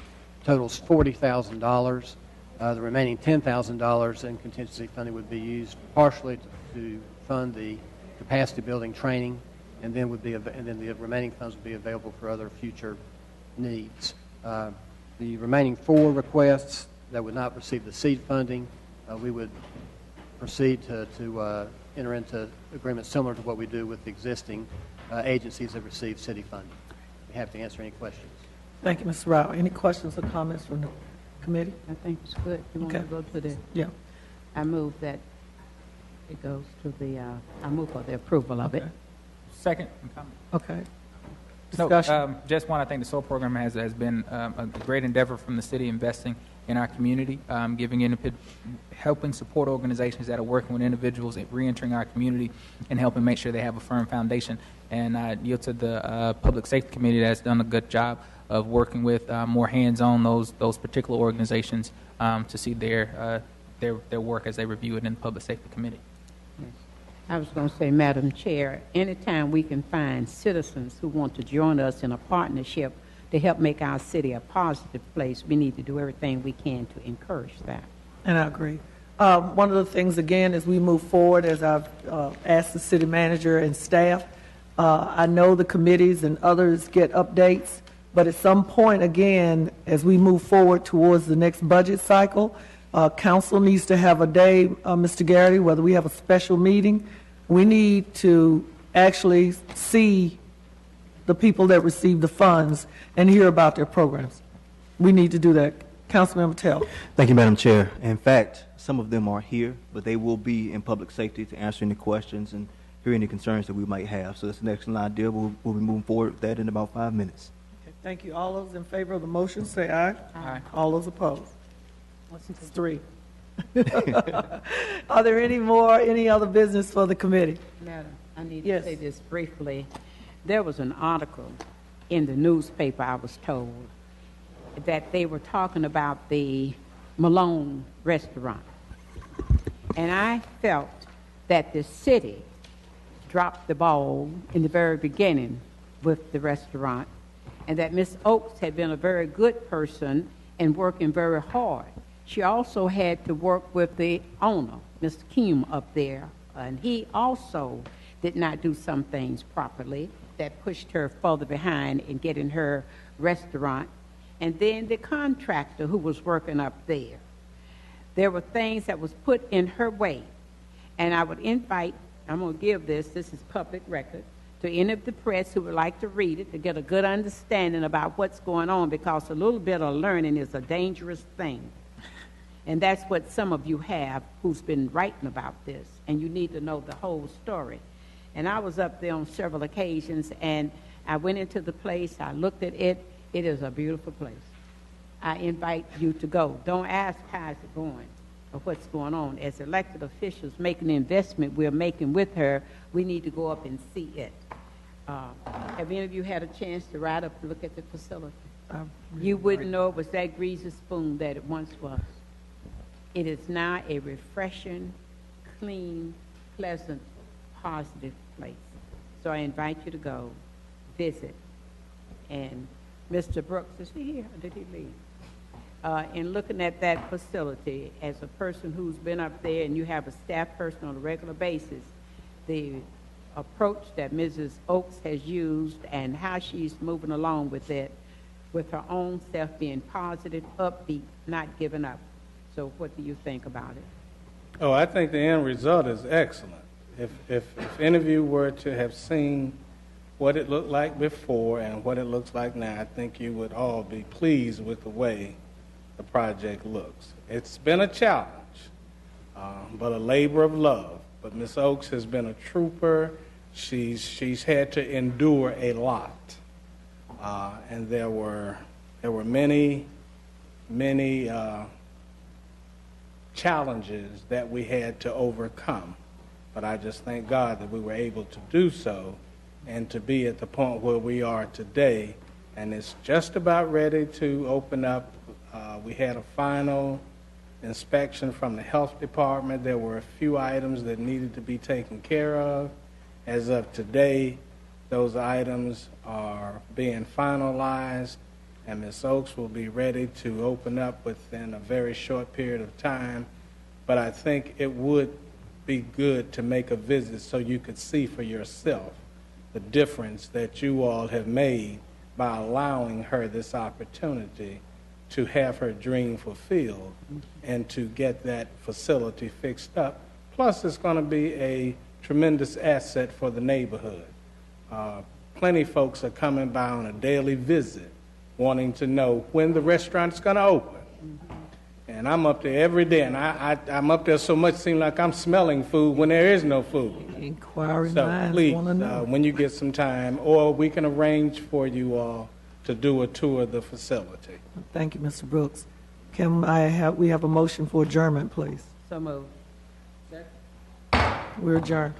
Speaker 17: totals $40,000. The remaining $10,000 in contingency funding would be used partially to fund the capacity building training, and then the remaining funds would be available for other future needs. The remaining 4 requests that would not receive the seed funding, we would proceed to enter into agreements similar to what we do with existing agencies that receive city funding. We have to answer any questions.
Speaker 2: Thank you, Mr. Rao. Any questions or comments from the committee?
Speaker 4: I think it's good. You want to go to the?
Speaker 2: Yeah.
Speaker 4: I move that it goes to the, I move for the approval of it.
Speaker 3: Second.
Speaker 2: Okay.
Speaker 3: Discussion. No, just one, I think the SOAR program has been a great endeavor from the city, investing in our community, helping support organizations that are working with individuals at reentering our community and helping make sure they have a firm foundation. And I yield to the Public Safety Committee that's done a good job of working with more hands-on those particular organizations to see their work as they review it in the Public Safety Committee.
Speaker 4: I was going to say, Madam Chair, anytime we can find citizens who want to join us in a partnership to help make our city a positive place, we need to do everything we can to encourage that.
Speaker 2: And I agree. One of the things, again, as we move forward, as I've asked the city manager and staff, I know the committees and others get updates, but at some point, again, as we move forward towards the next budget cycle, council needs to have a day, Mr. Garrity, whether we have a special meeting, we need to actually see the people that receive the funds and hear about their programs. We need to do that. Councilmember Tell.
Speaker 16: Thank you, Madam Chair. In fact, some of them are here, but they will be in public safety to answer any questions and hear any concerns that we might have. So that's an excellent idea. We'll be moving forward with that in about 5 minutes.
Speaker 2: Okay, thank you. All those in favor of the motion, say aye.
Speaker 3: Aye.
Speaker 2: All those opposed? It's 3. Are there any other business for the committee?
Speaker 4: Madam, I need to say this briefly. There was an article in the newspaper, I was told, that they were talking about the Malone restaurant. And I felt that the city dropped the ball in the very beginning with the restaurant, and that Ms. Oakes had been a very good person and working very hard. She also had to work with the owner, Mr. Kim, up there, and he also did not do some things properly that pushed her further behind in getting her restaurant. And then the contractor who was working up there. There were things that was put in her way. And I would invite, I'm going to give this is public record, to any of the press who would like to read it to get a good understanding about what's going on, because a little bit of learning is a dangerous thing. And that's what some of you have who's been writing about this, and you need to know the whole story. And I was up there on several occasions, and I went into the place, I looked at it. It is a beautiful place. I invite you to go. Don't ask how it's going or what's going on. As elected officials making the investment we're making with her, we need to go up and see it. Have any of you had a chance to ride up and look at the facility? You wouldn't know it was that greasy spoon that it once was. It is now a refreshing, clean, pleasant, positive place. So I invite you to go visit. And Mr. Brooks, is he here or did he leave? In looking at that facility, as a person who's been up there and you have a staff person on a regular basis, the approach that Mrs. Oakes has used and how she's moving along with it, with her own self being positive, upbeat, not giving up. So what do you think about it?
Speaker 8: Oh, I think the end result is excellent. If any of you were to have seen what it looked like before and what it looks like now, I think you would all be pleased with the way the project looks. It's been a challenge, but a labor of love. But Ms. Oakes has been a trooper. She's had to endure a lot, and there were many challenges that we had to overcome. But I just thank God that we were able to do so, and to be at the point where we are today, and it's just about ready to open up. We had a final inspection from the health department. There were a few items that needed to be taken care of. As of today, those items are being finalized, and Ms. Oaks will be ready to open up within a very short period of time. But I think it would be good to make a visit so you could see for yourself the difference that you all have made by allowing her this opportunity to have her dream fulfilled and to get that facility fixed up. Plus, it's going to be a tremendous asset for the neighborhood. Plenty of folks are coming by on a daily visit wanting to know when the restaurant's going to open. And I'm up there every day, and I'm up there so much it seems like I'm smelling food when there is no food.
Speaker 2: Inquiring
Speaker 8: So
Speaker 2: minds
Speaker 8: please,
Speaker 2: want to know.
Speaker 8: when you get some time, or we can arrange for you all to do a tour of the facility.
Speaker 2: Thank you, Mr. Brooks. We have a motion for adjournment, please?
Speaker 4: So moved.
Speaker 2: We're adjourned.